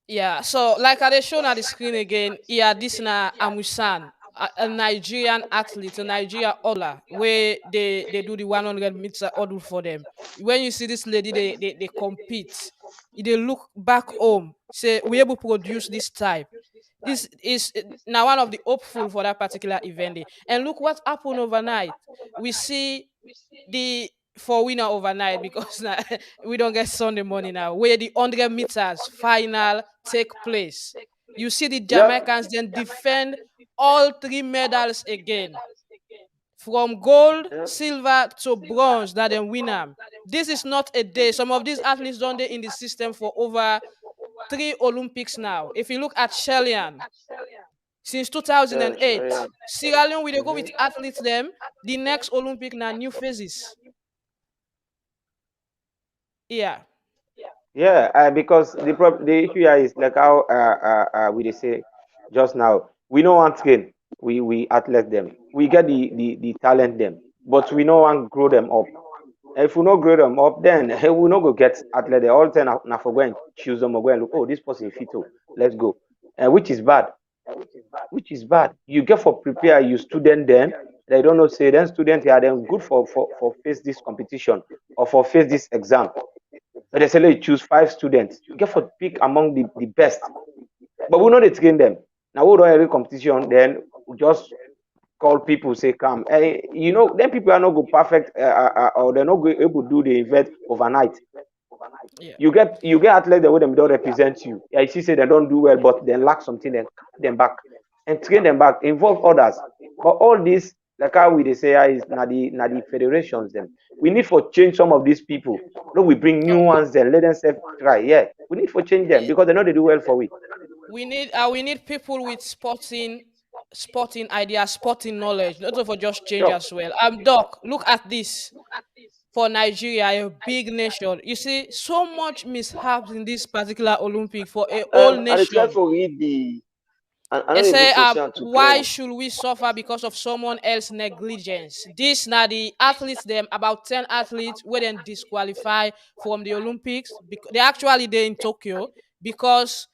[SPEAKER 7] Yeah, so like I dey show on the screen again, yeah, this na Amusan, a Nigerian athlete, a Nigerian hurdler, where they do the 100-meter hurdle for them. When you see this lady, they compete. They look back home, say we able to produce this type. This is now one of the hopeful for that particular event. And look what happened overnight. We see the for winner overnight because now we don't get Sunday morning now, where the 100 meters final take place. You see the
[SPEAKER 8] yeah,
[SPEAKER 7] Jamaicans then defend all three medals again, from gold,
[SPEAKER 8] yeah,
[SPEAKER 7] silver to bronze that they win them. This is not a day. Some of these athletes don't they in the system for over 3 Olympics now. If you look at Shelian, since
[SPEAKER 8] yeah,
[SPEAKER 7] 2008,
[SPEAKER 8] sure, yeah.
[SPEAKER 7] Sierra Leone, we dey go
[SPEAKER 8] Mhm.
[SPEAKER 7] with athletes them. The next Olympic now new phases. Yeah.
[SPEAKER 9] Yeah, because the issue here is like how we dey say just now. We no want train. We athlete them. We get the talent them, but we no want grow them up. If we no grow them up, then hey, we no go get athlete. They all ten na for go and choose them or go and look. Oh, this person fit. Oh, let's go. Which is bad. Which is bad. You get for prepare you student then. They don't know say then student here then good for face this competition or for face this exam. But they say let you choose 5 students. You get for pick among the best. But we know they train them. Now we don't every competition, then we just call people, say come. Then people are not go perfect or they're not go able to do the event overnight.
[SPEAKER 7] Yeah.
[SPEAKER 9] You get athletes that them don't represent you. Yeah, you see say they don't do well, but they lack something, then carry them back and train them back, involve others. But all this, like how we they say is na the federations them. We need for change some of these people. No, we bring new ones then let them self try. Yeah. We need for change them
[SPEAKER 7] Eh,
[SPEAKER 9] because they know they do well for we.
[SPEAKER 7] we need people with sporting ideas, sporting knowledge, not for just change
[SPEAKER 9] Sure.
[SPEAKER 7] as well. Doc, look at this. For Nigeria, a big nation, you see so much mishaps in this particular Olympic for a whole
[SPEAKER 8] I dey try
[SPEAKER 7] nation.
[SPEAKER 8] for read the, and I
[SPEAKER 7] They
[SPEAKER 8] don't able
[SPEAKER 7] say,
[SPEAKER 8] to see am too
[SPEAKER 7] why
[SPEAKER 8] clearly.
[SPEAKER 7] should we suffer because of someone else's negligence? This now the athletes, them about 10 athletes, were then disqualify from the Olympics. They actually they in Tokyo because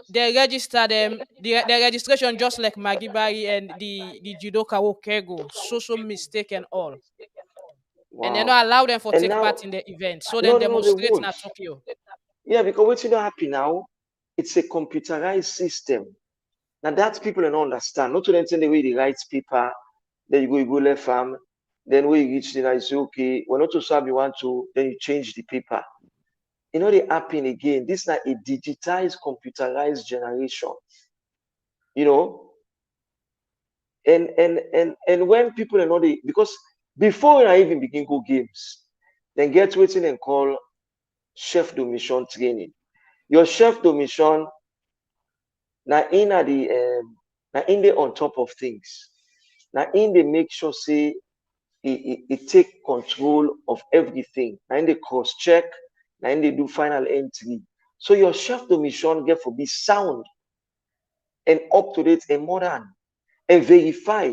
[SPEAKER 7] they register them, the registration just like Magibari and the judoka Wokego, so mistake and all. And they
[SPEAKER 8] Wow.
[SPEAKER 7] not allow them for
[SPEAKER 8] And
[SPEAKER 7] take
[SPEAKER 8] now,
[SPEAKER 7] part in the event. So then
[SPEAKER 8] no, no, they
[SPEAKER 7] demonstrate
[SPEAKER 8] won't.
[SPEAKER 7] at Tokyo.
[SPEAKER 8] Yeah, because what's not happy now? It's a computerized system. Now that people don't understand. Not to them send the way they write paper, then you go left farm, then when you reach the night, you say, okay, we're not to serve you want to, then you change the paper. They happen again. This is not a digitized, computerized generation. You know, and when people are not because before I even begin go games, then get waiting and call chef de mission training. Your chef de mission now in at the now in the on top of things. Now in they make sure say it take control of everything. Now in they cross check, now in they do final entry. So your chef de mission get for be sound and up to date and modern and verify.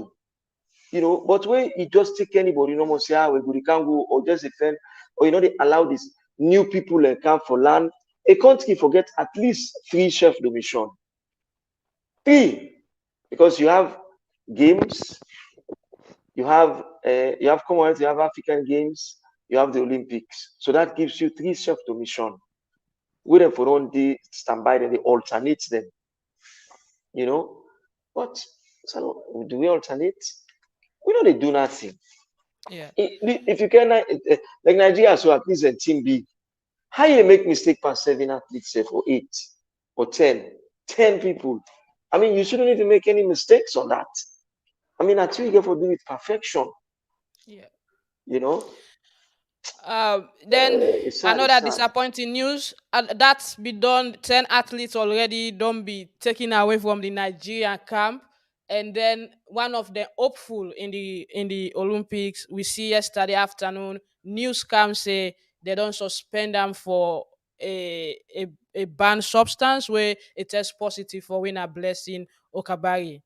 [SPEAKER 8] But when you just take anybody, must say, we can't go, or just defend, or they allow these new people and come for land. A country forget at least 3 chefs de mission. 3, because you have games, you have Commonwealth, you have African Games, you have the Olympics. So that gives you 3 chefs de mission. We them for one day standby, then they alternate them. But so do we alternate? We know they do nothing.
[SPEAKER 7] Yeah.
[SPEAKER 8] If you can, like Nigeria, so at least a team B, how you make mistake past 7 athletes, say, for 8 or 10 people? I mean, you shouldn't even make any mistakes on that. I mean, until you get for do it perfection,
[SPEAKER 7] Yeah.
[SPEAKER 8] you know.
[SPEAKER 7] Then
[SPEAKER 8] It's sad. It's
[SPEAKER 7] another
[SPEAKER 8] sad.
[SPEAKER 7] disappointing news. That's be done. 10 athletes already don't be taken away from the Nigerian camp. And then one of the hopeful in the Olympics, we see yesterday afternoon news come say they don't suspend them for a banned substance where it tests positive for winner blessing Okabari.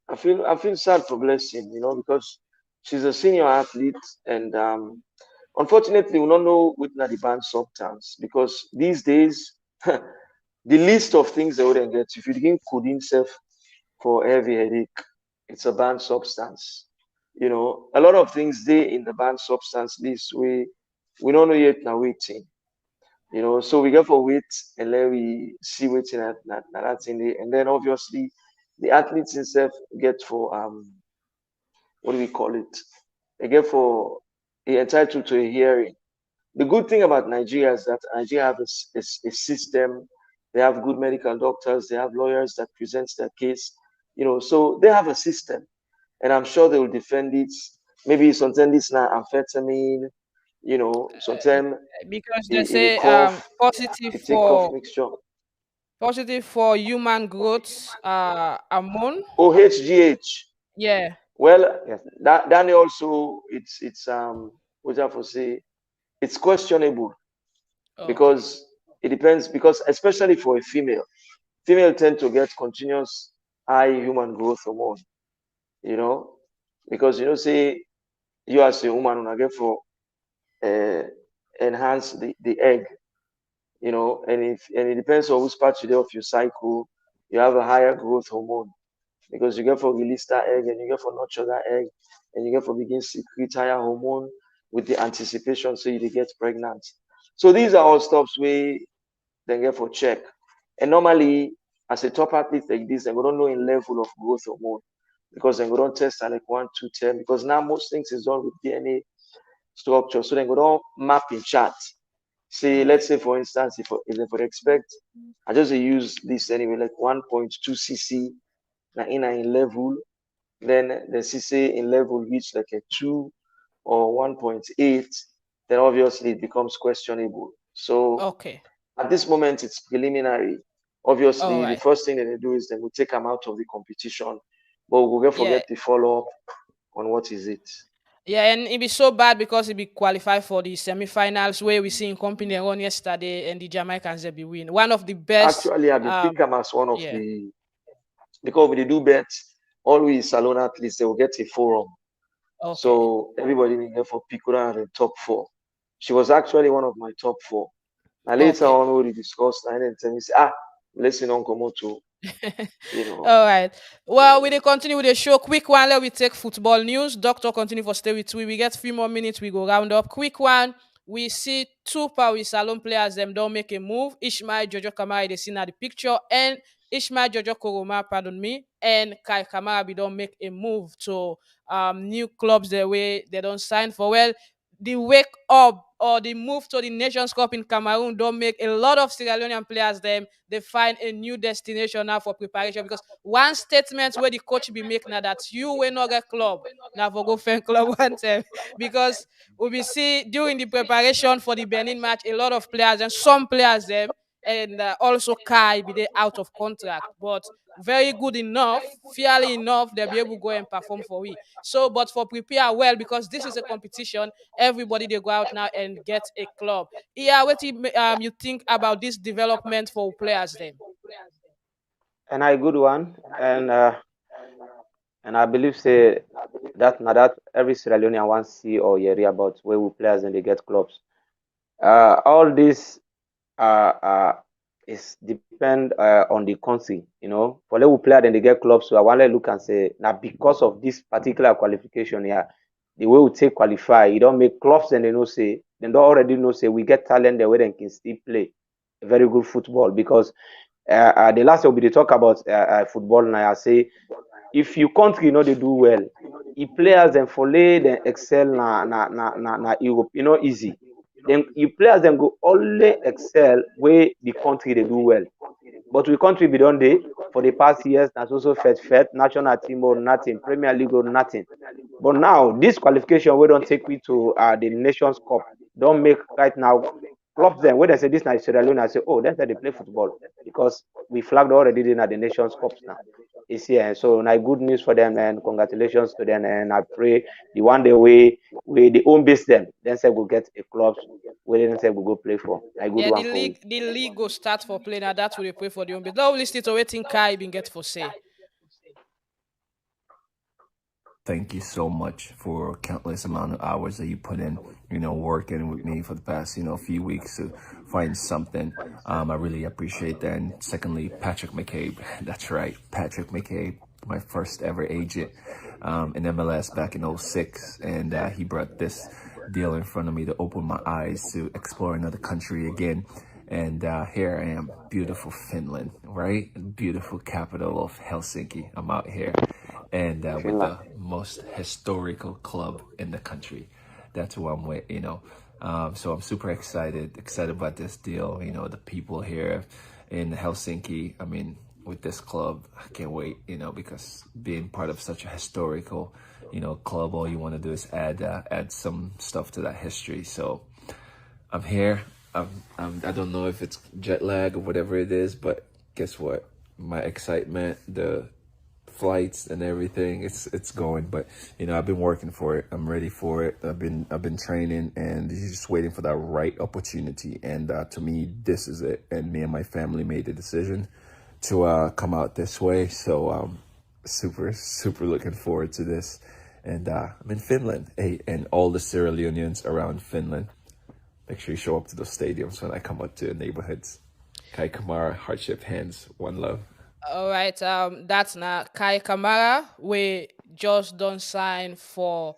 [SPEAKER 8] I feel sad for Blessing, because she's a senior athlete, and unfortunately, we don't know which are the banned substance because these days, the list of things they wouldn't get if you drink codeine self for heavy headache, it's a banned substance. A lot of things they in the banned substance list we don't know yet now waiting. So we go for wait and then we see waiting at that thing there. And then obviously the athletes themselves get for what do we call it? They get for entitled to a hearing. The good thing about Nigeria is that Nigeria have a system. They have good medical doctors. They have lawyers that present their case. So they have a system, and I'm sure they will defend it. Maybe sometimes it's not amphetamine. Sometimes
[SPEAKER 7] Because they
[SPEAKER 8] a
[SPEAKER 7] say
[SPEAKER 8] cough,
[SPEAKER 7] positive
[SPEAKER 8] a take cough
[SPEAKER 7] for
[SPEAKER 8] mixture.
[SPEAKER 7] human growth hormone.
[SPEAKER 8] Oh, HGH.
[SPEAKER 7] Yeah.
[SPEAKER 8] Well,
[SPEAKER 9] Yes.
[SPEAKER 8] that also it's what I have to say. It's questionable
[SPEAKER 7] Okay.
[SPEAKER 8] because it depends because especially for a female tend to get continuous high human growth hormone, you know, because say you as a woman when I get for uh, enhance the egg, and it depends on which part you do of your cycle, you have a higher growth hormone because you get for release that egg and you get for nurture that egg and you get for begin secrete higher hormone with the anticipation so you dey get pregnant. So these are all stuffs we then get for check. And normally, as a top athlete like this, they don't know in level of growth hormone because they don't test at like 1, 2, 10 because now most things is done with DNA structure. So they don't map in chart. Say, let's say for instance, if they for expect, I just use this anyway, like 1.2 cc na in level, then the CC in level reach like a 2 or 1.8, then obviously it becomes questionable. So
[SPEAKER 7] Okay.
[SPEAKER 8] at this moment, it's preliminary.
[SPEAKER 7] All
[SPEAKER 8] Obviously, the
[SPEAKER 7] right.
[SPEAKER 8] first thing that they do is they will take them out of the competition, but we'll get
[SPEAKER 7] Yeah.
[SPEAKER 8] forget the follow up on what is it.
[SPEAKER 7] Yeah, and it be so bad because it be qualified for the semifinals where we see in company won yesterday and the Jamaicans they be win. One of the best.
[SPEAKER 8] Actually, I've been picked them as one of
[SPEAKER 7] Yeah.
[SPEAKER 8] the because when they do bets, always salon athletes they will get a forum.
[SPEAKER 7] Okay.
[SPEAKER 8] So everybody will get for Pikura and the top four. She was actually one of my top four. Now later
[SPEAKER 7] Okay.
[SPEAKER 8] on, we discussed and then tell me, say, listen, Uncle Moto, you know.
[SPEAKER 7] All right. Well, we dey continue with the show. Quick one, let we take football news. Doctor continue for stay with we. We get 3 more minutes, we go round up. Quick one. We see two Paris Salon players, them don't make a move. Ishmael Jojo Kamara, they see now the picture, and Ishmael Jojo Koroma, pardon me, and Kai Kamara, we don't make a move to new clubs the way they don't sign for. Well, the wake up or the move to the Nations Cup in Cameroon don't make a lot of Sierra Leonean players them they find a new destination now for preparation because one statement where the coach be make now that you will not get club now for go fan club one time because we be see during the preparation for the Benin match a lot of players and some players them and also Kai be they out of contract but very good enough fairly enough they'll be able to go and perform for we so but for prepare well because this is a competition everybody they go out now and get a club. Yeah, what you think about this development for players then?
[SPEAKER 9] And I good one. And I believe say that now that every Sierra Leonean wants see or hear about where we players and they get clubs. All this uh is depend on the country, For level player then they get clubs, so I want to look and say now because of this particular qualification here, the way we take qualify, you don't make clubs and they know say they don't already know say we get talent there where they can still play very good football because the last time we dey talk about football now, I say if you country they do well, if players then for lay then excel na Europe, easy. Then if players then go only excel where the country they do well. But we country be done day for the past years, that's also fed national team or nothing, Premier League or nothing. But now this qualification we don't take me to the Nations Cup. Don't make right now clubs them when they say this is Sierra Leone, I say, oh, that's how they play football because we flagged already in at the Nations Cups now. It's here. So now good news for them and congratulations to them. And I pray the one day we the home base them, then say we'll get a club where then say we'll go play for. A good
[SPEAKER 7] Yeah,
[SPEAKER 9] one for we.
[SPEAKER 7] the league go start for play now. That's what they pray for the home base. Now listen to waiting Kai been get for say.
[SPEAKER 15] thank you so much for countless amount of hours that you put in, working with me for the past, few weeks to find something. I really appreciate that. And secondly, Patrick McCabe. That's right, Patrick McCabe, my first ever agent in MLS back in '06. And he brought this deal in front of me to open my eyes to explore another country again. And here I am, beautiful Finland, right? Beautiful capital of Helsinki. I'm out here. And with the most historical club in the country. That's who I'm with. So I'm super excited about this deal. The people here in Helsinki, I mean, with this club, I can't wait, because being part of such a historical, club, all you want to do is add some stuff to that history. So I'm here. I don't know if it's jet lag or whatever it is, but guess what? My excitement, the flights and everything, it's going. But I've been working for it. I'm ready for it. I've been training, and just waiting for that right opportunity. And to me, this is it. And me and my family made the decision to come out this way. So super looking forward to this. And I'm in Finland. Hey, and all the Sierra Leoneans around Finland, make sure you show up to those stadiums when I come out to neighborhoods. Kai Kamara, hardship hands, one love.
[SPEAKER 7] All right, that's now Kai Kamara. We just don't sign for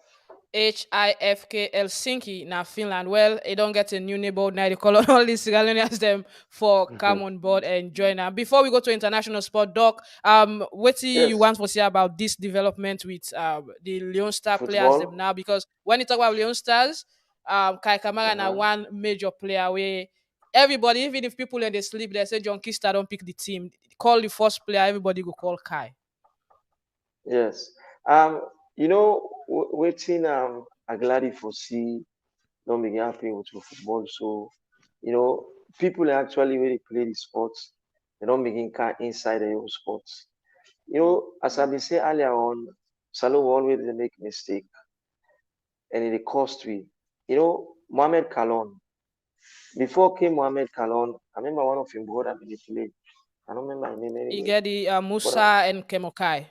[SPEAKER 7] HIFK Helsinki now Finland. Well, they don't get a new neighborhood now. They call on all these Sierra Leoneans them for come on board and join them. Before we go to international sport, Doc, what do you want to say about this development with the Leon Star players them now? Because when you talk about Leon Stars, Kai Kamara now one major player where everybody, even if people in they sleep, they say John Kista don't pick the team. Call the first player, everybody go call Kai.
[SPEAKER 8] Yes. Waiting I gladly foresee don't begin happening with football. So, people actually when they play the sports, they don't begin kind inside their own sports. As I've been saying earlier on, Salon always they make mistake and it cost me. Mohamed Kalon. Before came Mohamed Kalon, I remember one of him brother when they played. I don't remember his name anyway.
[SPEAKER 7] You get the Musa and Kemokai.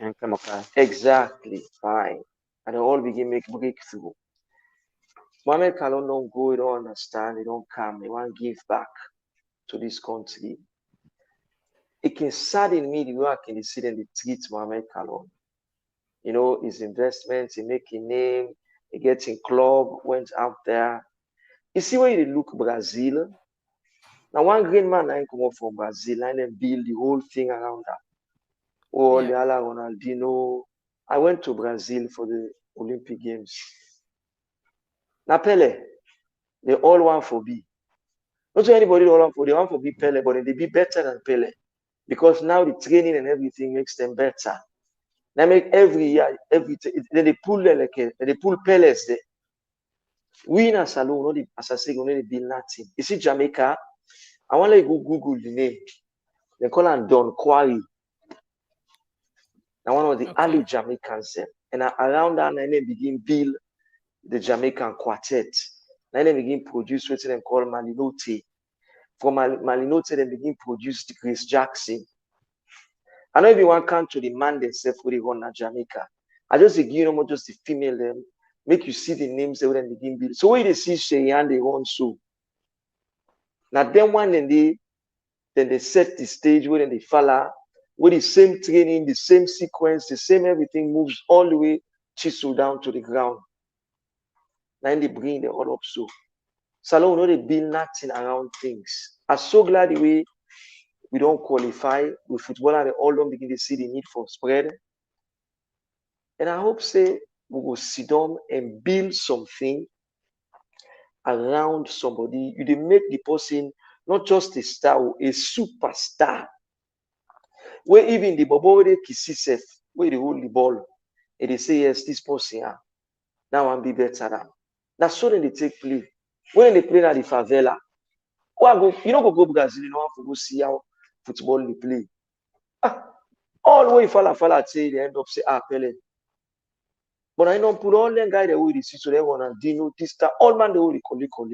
[SPEAKER 8] Exactly, fine. And they all begin make breakthrough. Mohamed Kalon don't go, he don't understand, he don't come, he want to give back to this country. It can sadden me the way I can see them they treat Mohamed Kalon. His investments, he make a name, he gets in club, went out there. You see where you look Brazil. Now one green man I come up from Brazil and then build the whole thing around that. Oh, Leala Ronaldinho. I went to Brazil for the Olympic Games. Now Pele, they all want for B. Not anybody all want for, they want for be Pele, but they be better than Pele. Because now the training and everything makes them better. They make every year, then they pull them they pull Peles there. We in a salon, not the as I say, we build nothing. You see Jamaica, I want to go Google the name. They call him Don Quarry. Now one of the early Jamaicans there. And around that, they begin build the Jamaican quartet. Then they begin produce what they call Malinote. From Malinote, they begin produce Grace Jackson. I know everyone come to the man themselves who they run at Jamaica. I just give you just the female them, make you see the names they will begin build. So when they see Cheyenne, they run so. Now then one then they set the stage where they follow with the same training, the same sequence, the same everything moves all the way chisel down to the ground. Then they bring the all up so. Salon, they build nothing around things. I'm so glad the way we don't qualify with football and they all don't begin to see the need for spread. And I hope say we will sit down and build something around somebody. You make the person not just a star, a superstar. Where even the bubble where they kiss itself, where they hold the ball, and they say, yes, this person now I'll be better than. That's so then they take play. When they play at the favela, go Brazil, you know, have to go see how football they play. All the way falla say they end up say Pele. But I don't put all them guys the way they see so they want to Dino, this that all man the way they call.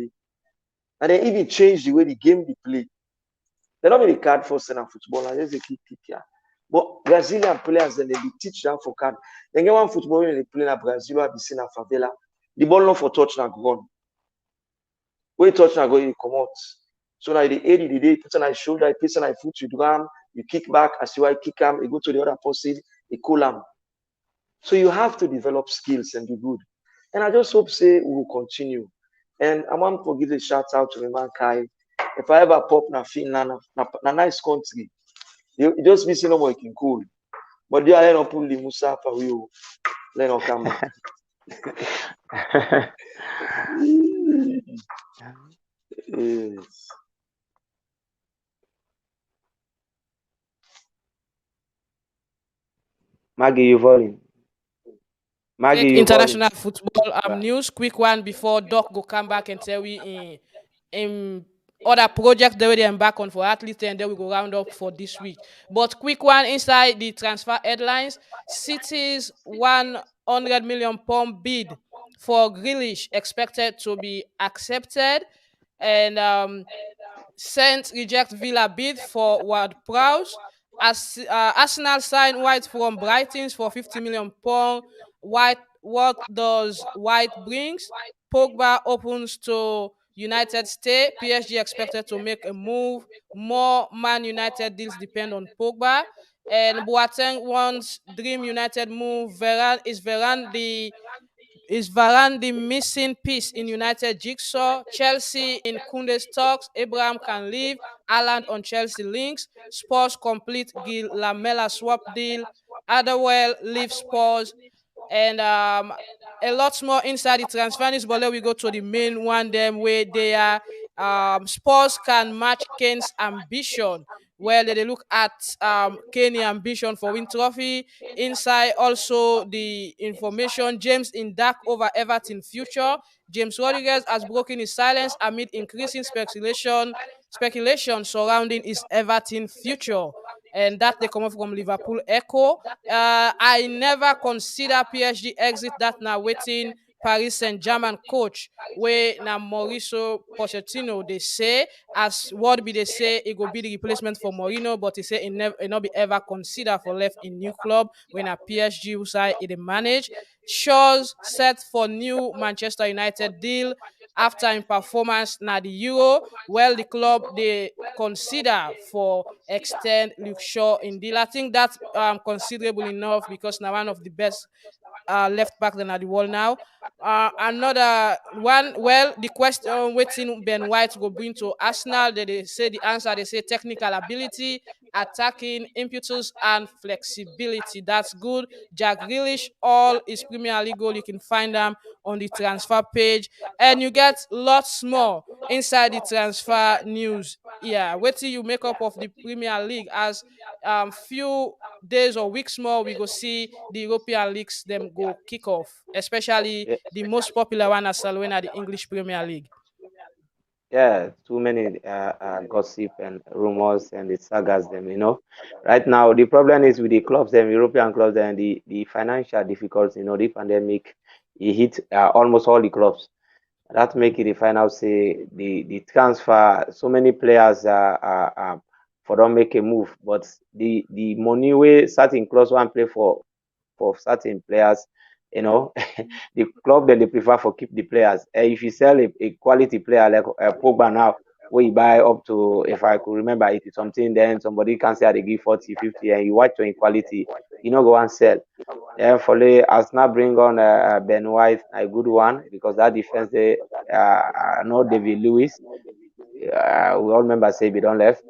[SPEAKER 8] And they even change the way the game they play. They don't make the card for center football and just they kick here. But Brazilian players then they be teach them for card. Then get one football when they play in Brazil, I be seen a favela. The ball not for touch now go run. When you touch now go you come out. So now the 80 the day, put on his shoulder, he puts on his foot, you drum, you kick back, as you kick him, you go to the other person, you cool him. So you have to develop skills and be good. And I just hope say we will continue. And I want to give a shout out to my man Kai. If I ever pop na Finland, na nice country. You just be seeing no more can cool. But you are not pull the Musa for you. Let not come back. Yes.
[SPEAKER 9] Maggie, you falling. Maggie,
[SPEAKER 7] Take
[SPEAKER 9] you falling.
[SPEAKER 7] international football news. Quick one before Doc go come back and tell we in other projects they already embark on for athletes, and then we go round up for this week. But quick one inside the transfer headlines: City's £100 million bid for Grealish expected to be accepted, and Saints reject Villa bid for Ward-Prowse. As Arsenal sign White from Brighton for £50 million. White, what does White brings? Pogba opens to United stay. PSG expected to make a move. More Man United deals depend on Pogba. And Boateng wants Dream United move. Varane the missing piece in United jigsaw? Chelsea in Kunde's talks. Abraham can leave. Haaland on Chelsea links. Spurs complete Gil Lamela swap deal. Otherwell leaves Spurs. And a lot more inside the transfer news, but let we go to the main one them where they are Spurs can match Kane's ambition. Well, they look at Kane's ambition for win trophy. Inside also the information James in dark over Everton future. James Rodriguez has broken his silence amid increasing speculation surrounding his Everton future. And that they come up from Liverpool Echo. I never consider PSG exit that now waiting Paris Saint-Germain coach where now Mauricio Pochettino they say as what be they say it will be the replacement for Mourinho, but he say it not be ever consider for left in new club when a PSG who side it manage. Shaw's set for new Manchester United deal after in performance na the Euro. Well, the club they consider for extend Luke Shaw in deal. I think that's considerable enough because now one of the best left back than at the world now. Another one, well, the question waiting Ben White will bring to Arsenal. They say the answer, they say technical ability, attacking impetus, and flexibility. That's good. Jack Grealish, all his Premier League goal, you can find them on the transfer page. And you get lots more inside the transfer news. Yeah, wait till you make up of the Premier League as few days or weeks more we go see the European leagues them go kick off, especially
[SPEAKER 9] Yeah,
[SPEAKER 7] the most popular one as well when at the English Premier League.
[SPEAKER 9] yeah, too many gossip and rumors and the sagas them, you know. Right now, the problem is with the clubs, them European clubs, and the financial difficulties, you know, the pandemic, it hit almost all the clubs. That make it the final say the transfer. So many players for don't make a move, but the money way certain clubs want play for certain players, you know, the club then they prefer for keep the players. If you sell a quality player like Pogba now, where you buy up to, if I could remember, 80 something, then somebody can say they give 40, 50, and you watch in quality, you know, go and sell. For the Arsenal bring on Ben White, a good one, because that defense they know David Lewis. We all remember say we don't left.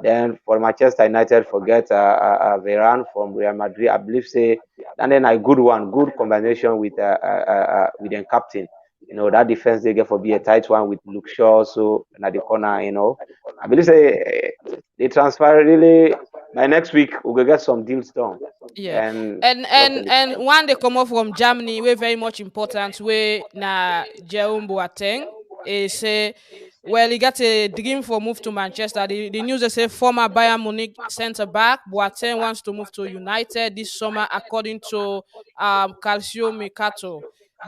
[SPEAKER 9] Then for Manchester United, forget Varane from Real Madrid. I believe say, and then a good one, good combination with the captain. You know that defense they get for be a tight one with Luke Shaw so at the corner. You know, I believe say they transfer really by next week we will get some deals done.
[SPEAKER 7] Yeah,
[SPEAKER 9] And
[SPEAKER 7] and one they come up from Germany, we very much important. We na Jerome Boateng is say, well, he got a dream for move to Manchester. The news they say former Bayern Munich centre back Boateng wants to move to United this summer, according to Calcio Mercato.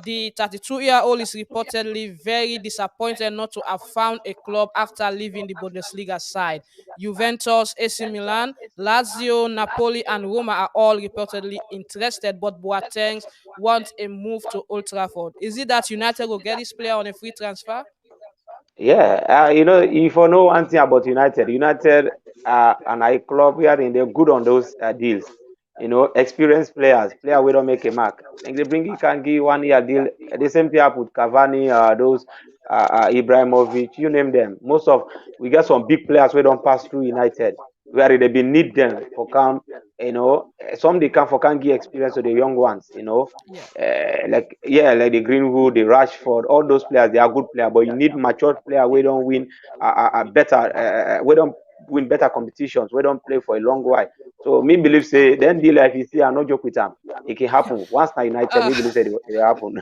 [SPEAKER 7] The 32-year-old is reportedly very disappointed not to have found a club after leaving the Bundesliga side. Juventus, AC Milan, Lazio, Napoli, and Roma are all reportedly interested, but Boateng wants a move to Old Trafford. Is it that United will get this player on a free transfer?
[SPEAKER 9] Yeah, if you know one thing about United, United are an high club wherein they're good on those deals. Experienced players, player we don't make a mark. Like they bring Kangi 1 year deal. The same thing happen with Cavani, those Ibrahimovic, you name them. Most of we get some big players we don't pass through United, where they be need them for come. Some they come for can give experience to the young ones.
[SPEAKER 7] Yeah.
[SPEAKER 9] Like the Greenwood, the Rashford, all those players, they are good players, but you need matured player. We don't win better. We don't win better competitions. We don't play for a long while. So me believe say then deal like you see, I no joke with them. It can happen once na United.
[SPEAKER 7] Uh,
[SPEAKER 9] Me believe say it happen.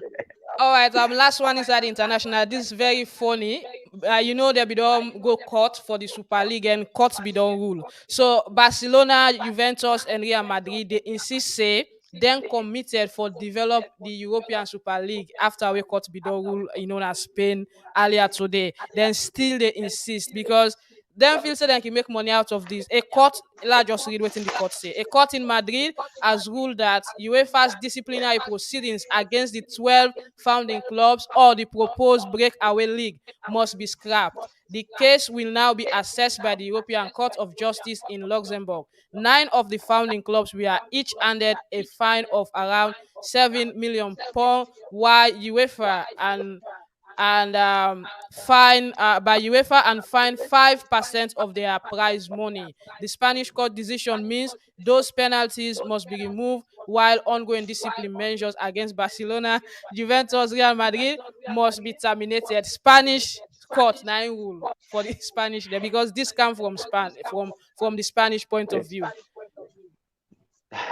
[SPEAKER 7] All right, last one inside the international. This is very funny. They be don't go court for the Super League and courts be don't rule. So Barcelona, Juventus, and Real Madrid they insist say then committed for develop the European Super League after we court be don't rule. As Spain earlier today. Then still they insist because them feel say they can make money out of this. A court, let's just read what in the court say. A court in Madrid has ruled that UEFA's disciplinary proceedings against the 12 founding clubs or the proposed breakaway league must be scrapped. The case will now be assessed by the European Court of Justice in Luxembourg. 9 of the founding clubs were each handed a fine of around £7 million, while UEFA and fine by UEFA and fine 5% of their prize money. The Spanish court decision means those penalties must be removed while ongoing discipline measures against Barcelona, Juventus, Real Madrid must be terminated. Spanish court nine rule for the Spanish there because this come from from the Spanish point of view.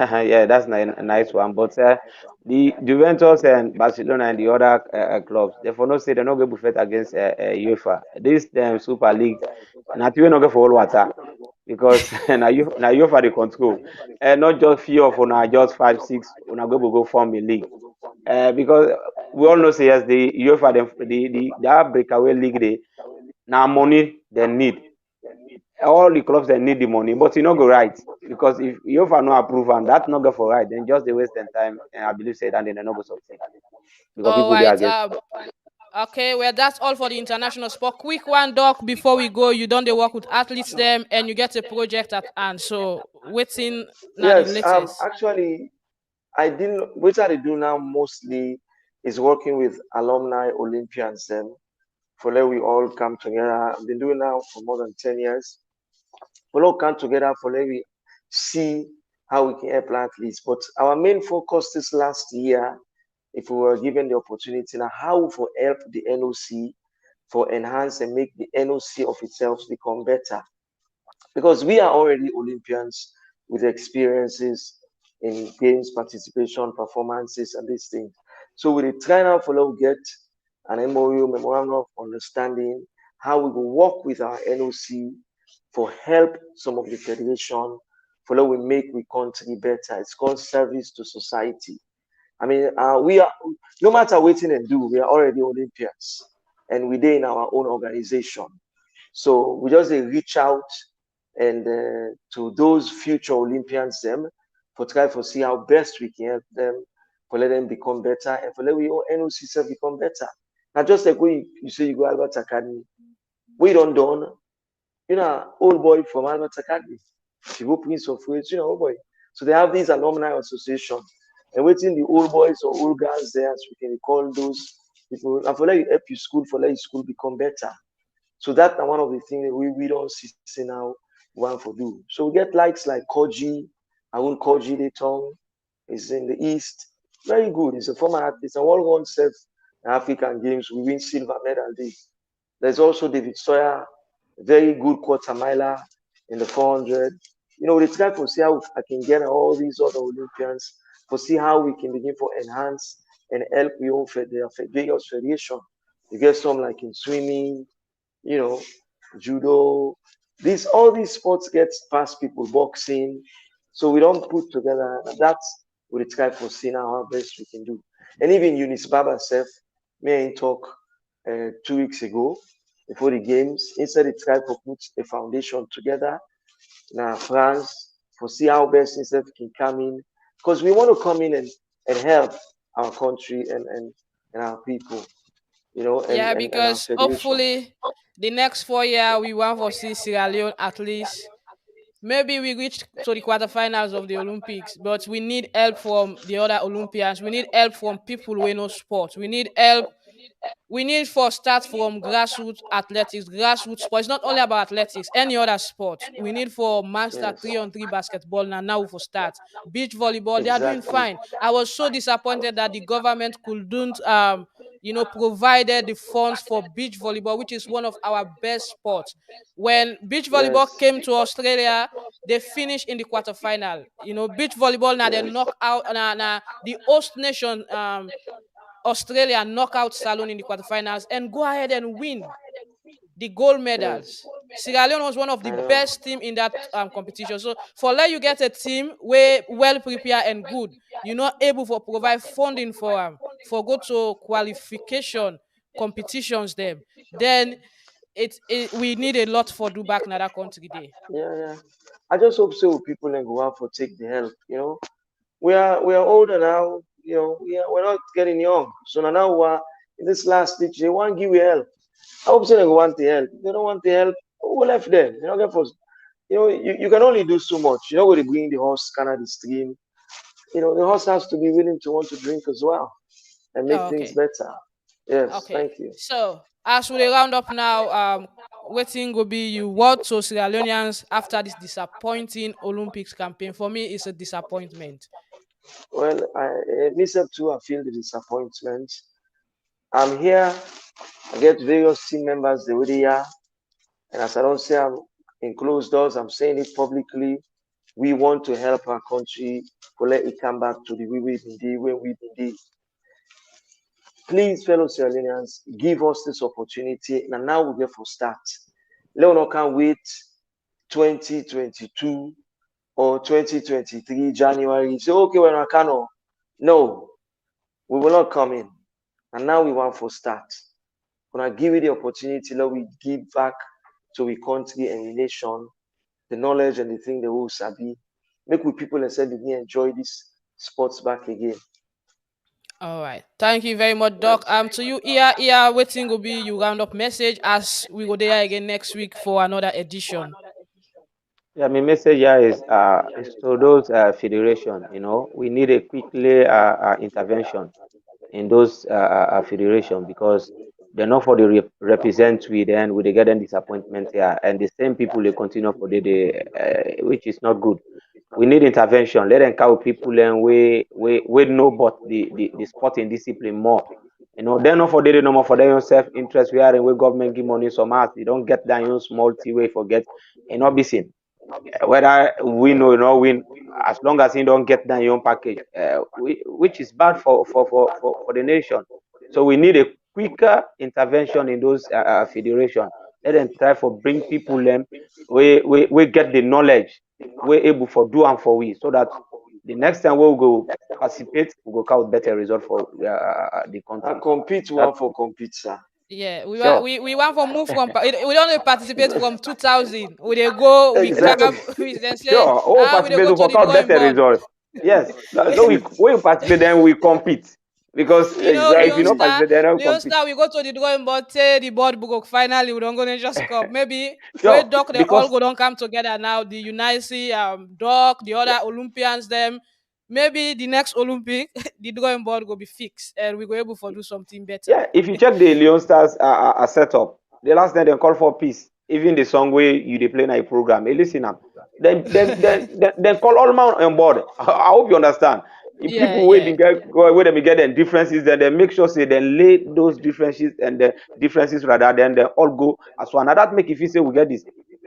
[SPEAKER 9] Yeah, that's a nice one. But the Juventus and Barcelona and the other clubs, they for no say they're not going to fight against UEFA. This Super League, not even not go for all water because now UEFA the control, and not just few of una, just 5, 6, una go form a league. Because we all know say yes, the UEFA the that breakaway league they now money they need. All the clubs that need the money, but you know go right because if you have no approve and that not go for right, then just they waste their time and I believe say that then they not go succeed because
[SPEAKER 7] All
[SPEAKER 9] people they
[SPEAKER 7] right.
[SPEAKER 9] against.
[SPEAKER 7] Okay, well, that's all for the international sport. Quick one, Doc, before we go. You done the work with athletes, them, and you get a project at hand. So, waiting now the
[SPEAKER 8] Yes,
[SPEAKER 7] latest.
[SPEAKER 8] actually, what I do now mostly is working with alumni Olympians. For let we all come together. I've been doing now for more than 10 years. We all come together for let we see how we can help athletes. But our main focus this last year, if we were given the opportunity now, how for help the NOC for enhance and make the NOC of itself become better. Because we are already Olympians with experiences in games, participation, performances, and these things. So we try now for get an MOU, memorandum of understanding, how we will work with our NOC for help some of the federation, for we make we country better. It's called service to society. I mean, we are no matter waiting and do, we are already Olympians, and we're in our own organization. So we just reach out and to those future Olympians them for try for see how best we can help them for let them become better and for let we all NOC self become better. Now just like when you say you go Albert Academy, we don't done, old boy from Albert Academy, Shibu Prince of Wales, old boy. So they have these alumni association and waiting the old boys or old girls there, as we can call those people, and for let you help your school, for let your school become better. So that's one of the things that we don't see now one for do. So we get likes like Koji, I won't Koji the tongue is in the east. Very good. He's a former athlete. It's a all-round self African Games. We win silver medal there. There's also David Sawyer, very good quarter miler in the 400. We try to see how I can get all these other Olympians to see how we can begin to enhance and help your various federation. You get some like in swimming, judo. All these sports get past people, boxing. So we don't put together. That's what we try for seeing how best we can do. And even Eunice Baba self, me and talk 2 weeks ago before the games. Instead, they tried to put a foundation together in France for see how best instead can come in because we want to come in and help our country and our people,
[SPEAKER 7] Yeah,
[SPEAKER 8] and our
[SPEAKER 7] because
[SPEAKER 8] federation.
[SPEAKER 7] hopefully the next 4 year we want to see Sierra Leone at least. Maybe we reach to the quarterfinals of the Olympics, but we need help from the other Olympians. We need help from people who know sport. We need help. We need for start from grassroots athletics, grassroots sport. It's not only about athletics, any other sport. We need for master
[SPEAKER 8] Yes,
[SPEAKER 7] 3-on-3 basketball now for start. Beach volleyball, they are doing
[SPEAKER 8] exactly.
[SPEAKER 7] fine. I was so disappointed that the government couldn't provided the funds for beach volleyball, which is one of our best sports. When beach volleyball
[SPEAKER 8] Yes,
[SPEAKER 7] came to Australia, they finished in the quarterfinal. Beach volleyball now they
[SPEAKER 8] yes,
[SPEAKER 7] knock out the host nation Australia knockout Salon in the quarterfinals and go ahead and win the gold
[SPEAKER 8] yes.
[SPEAKER 7] medals. Sierra Leone was one of the
[SPEAKER 8] I know.
[SPEAKER 7] best team in that competition. So for let you get a team where well prepared and good, you're not able to provide funding for go to qualification competitions them. Then we need a lot for do back in that country there.
[SPEAKER 8] Yeah, yeah. I just hope so. People and go out for take the help. We are older now. We're not getting young. So now we're in this last stage. They want give you help. I hope so they want the help. If they don't want the help, who left them? Get for you can only do so much. When they bring the horse kind of the stream, the horse has to be willing to want to drink as well and make
[SPEAKER 7] Oh,
[SPEAKER 8] things
[SPEAKER 7] okay.
[SPEAKER 8] better. Yes,
[SPEAKER 7] Okay.
[SPEAKER 8] thank you.
[SPEAKER 7] So as we dey round up now, waiting will be you what to Sierra Leoneans after this disappointing Olympics campaign. For me, it's a disappointment.
[SPEAKER 8] Well, myself too, I feel the disappointment. I'm here. I get various team members the way they are, and as I don't say I'm in closed doors, I'm saying it publicly. We want to help our country to let it come back to the way we've been doing, when we've been doing. Please, fellow Sierra Leoneans, give us this opportunity. And now we get for start. Leon can't wait 2022 or 2023 January. Say, okay, we're not can. No, we will not come in. And now we want for start. When I give you the opportunity, let we give back to the country and the nation the knowledge and the thing they will sabi. Make we people and say begin enjoy this sports back again.
[SPEAKER 7] All right. Thank you very much,
[SPEAKER 8] Yes.
[SPEAKER 7] Doc. To you, here, waiting will be you round up message as we go there again next week for another edition.
[SPEAKER 9] Yeah, my message here is to those federation. We need a quickly intervention in those federation because they're not for the represent we then we they get them disappointment here and the same people they continue for which is not good. We need intervention. Let them cow people and we know but the sporting discipline more. They're not for they no more for their own self interest. We are in where government give money some art. They don't get that own small tea way forget and not be seen whether win or not win, as long as you don't get that your own package, which is bad for the nation. So we need a quicker intervention in those federation. Let them try for bring people them we get the knowledge, we're able for do and for we, so that the next time we'll go participate, we'll go out better result for the
[SPEAKER 8] I
[SPEAKER 9] country.
[SPEAKER 8] compete
[SPEAKER 9] That
[SPEAKER 8] one for compete, sir.
[SPEAKER 7] Yeah,
[SPEAKER 9] sure.
[SPEAKER 7] we want to move from we don't participate from 2000. We dey go, we
[SPEAKER 8] Exactly.
[SPEAKER 7] come, we then say,
[SPEAKER 9] Sure, all
[SPEAKER 7] we dey
[SPEAKER 9] participate
[SPEAKER 7] go to
[SPEAKER 9] for
[SPEAKER 7] the
[SPEAKER 9] count
[SPEAKER 7] drawing
[SPEAKER 9] better
[SPEAKER 7] board.
[SPEAKER 9] result. Yes. So we when you participate, then we compete. Because if you
[SPEAKER 8] Exactly.
[SPEAKER 9] don't participate, then don't
[SPEAKER 7] Leon
[SPEAKER 9] compete.
[SPEAKER 7] Star, we go to the drawing board, say the board broke. Finally, we don't go Nations Cup. Maybe we
[SPEAKER 9] Sure.
[SPEAKER 7] doc they all
[SPEAKER 9] Because
[SPEAKER 7] go don't come together now. The United doc, the other Olympians, them. Maybe the next Olympic, the drawing board will be fixed, and we go able to do something better.
[SPEAKER 9] yeah, if you check the Leon Stars setup, the last time they call for peace. Even the song where you they play in a program, hey, listen up. Then call all man on board. I hope you understand. If
[SPEAKER 7] Yeah,
[SPEAKER 9] people where
[SPEAKER 7] yeah,
[SPEAKER 9] they get go where they get them differences, then they make sure say they lay those differences and the differences rather than they all go as one. Now that make if you say we get this,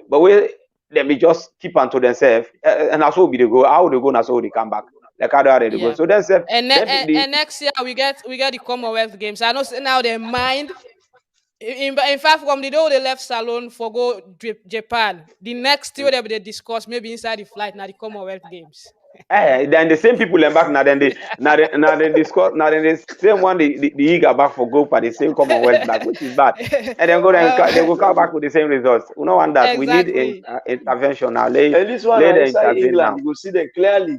[SPEAKER 9] but we they may just keep unto themselves and that's how we they go. How they go, and that's how they come back. Like how they go.
[SPEAKER 7] yeah.
[SPEAKER 9] So then say then the
[SPEAKER 7] And next year we get the Commonwealth Games. I know say now they mind. In fact, from the day they left Salon for go Japan, the next year they discuss maybe inside the flight now the Commonwealth Games.
[SPEAKER 9] Then the same people them back now. Then they score. Now then the same one the eager back for go for the same Commonwealth back, which is bad. And then they will come back with the same results. We don't want that. We need
[SPEAKER 7] Exactly.
[SPEAKER 9] intervention now.
[SPEAKER 8] And this one
[SPEAKER 9] Let them
[SPEAKER 8] inside
[SPEAKER 9] intervene
[SPEAKER 8] England,
[SPEAKER 9] now.
[SPEAKER 8] you will see them clearly.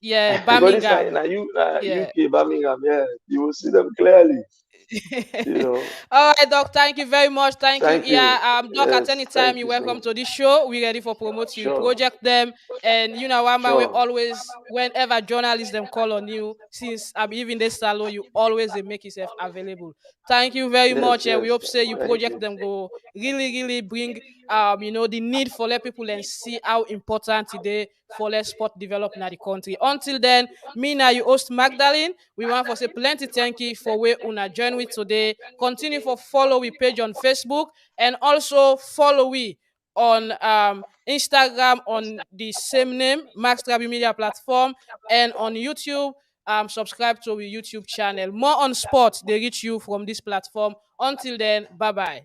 [SPEAKER 7] Yeah,
[SPEAKER 8] Because this one
[SPEAKER 7] Birmingham. Yeah.
[SPEAKER 8] UK, Birmingham, yeah, you will see them clearly. You know.
[SPEAKER 7] All right, Doc. Thank you very much. Thank you.
[SPEAKER 8] Thank you.
[SPEAKER 7] Yeah, Doc. At
[SPEAKER 8] Yes,
[SPEAKER 7] any time
[SPEAKER 8] thank
[SPEAKER 7] you're
[SPEAKER 8] you so
[SPEAKER 7] welcome
[SPEAKER 8] much.
[SPEAKER 7] to this show. We're ready for promote you.
[SPEAKER 8] Sure.
[SPEAKER 7] Project them, and you know, one man we
[SPEAKER 8] Sure.
[SPEAKER 7] always, whenever journalists them call on you, since I'm even this salon, you always they make yourself available. Thank you very
[SPEAKER 8] Yes,
[SPEAKER 7] much, and we
[SPEAKER 8] yes.
[SPEAKER 7] hope say you
[SPEAKER 8] Thank
[SPEAKER 7] project
[SPEAKER 8] you.
[SPEAKER 7] them go really bring the need for let people and see how important today for let sport develop in the country. Until then, me now you host Magdalene. We want for say plenty thank you for where una join with today. Continue for follow we page on Facebook and also follow we on Instagram on the same name, Max Trabi Media Platform, and on YouTube. Subscribe to our YouTube channel. More on sports, they reach you from this platform. Until then, bye bye.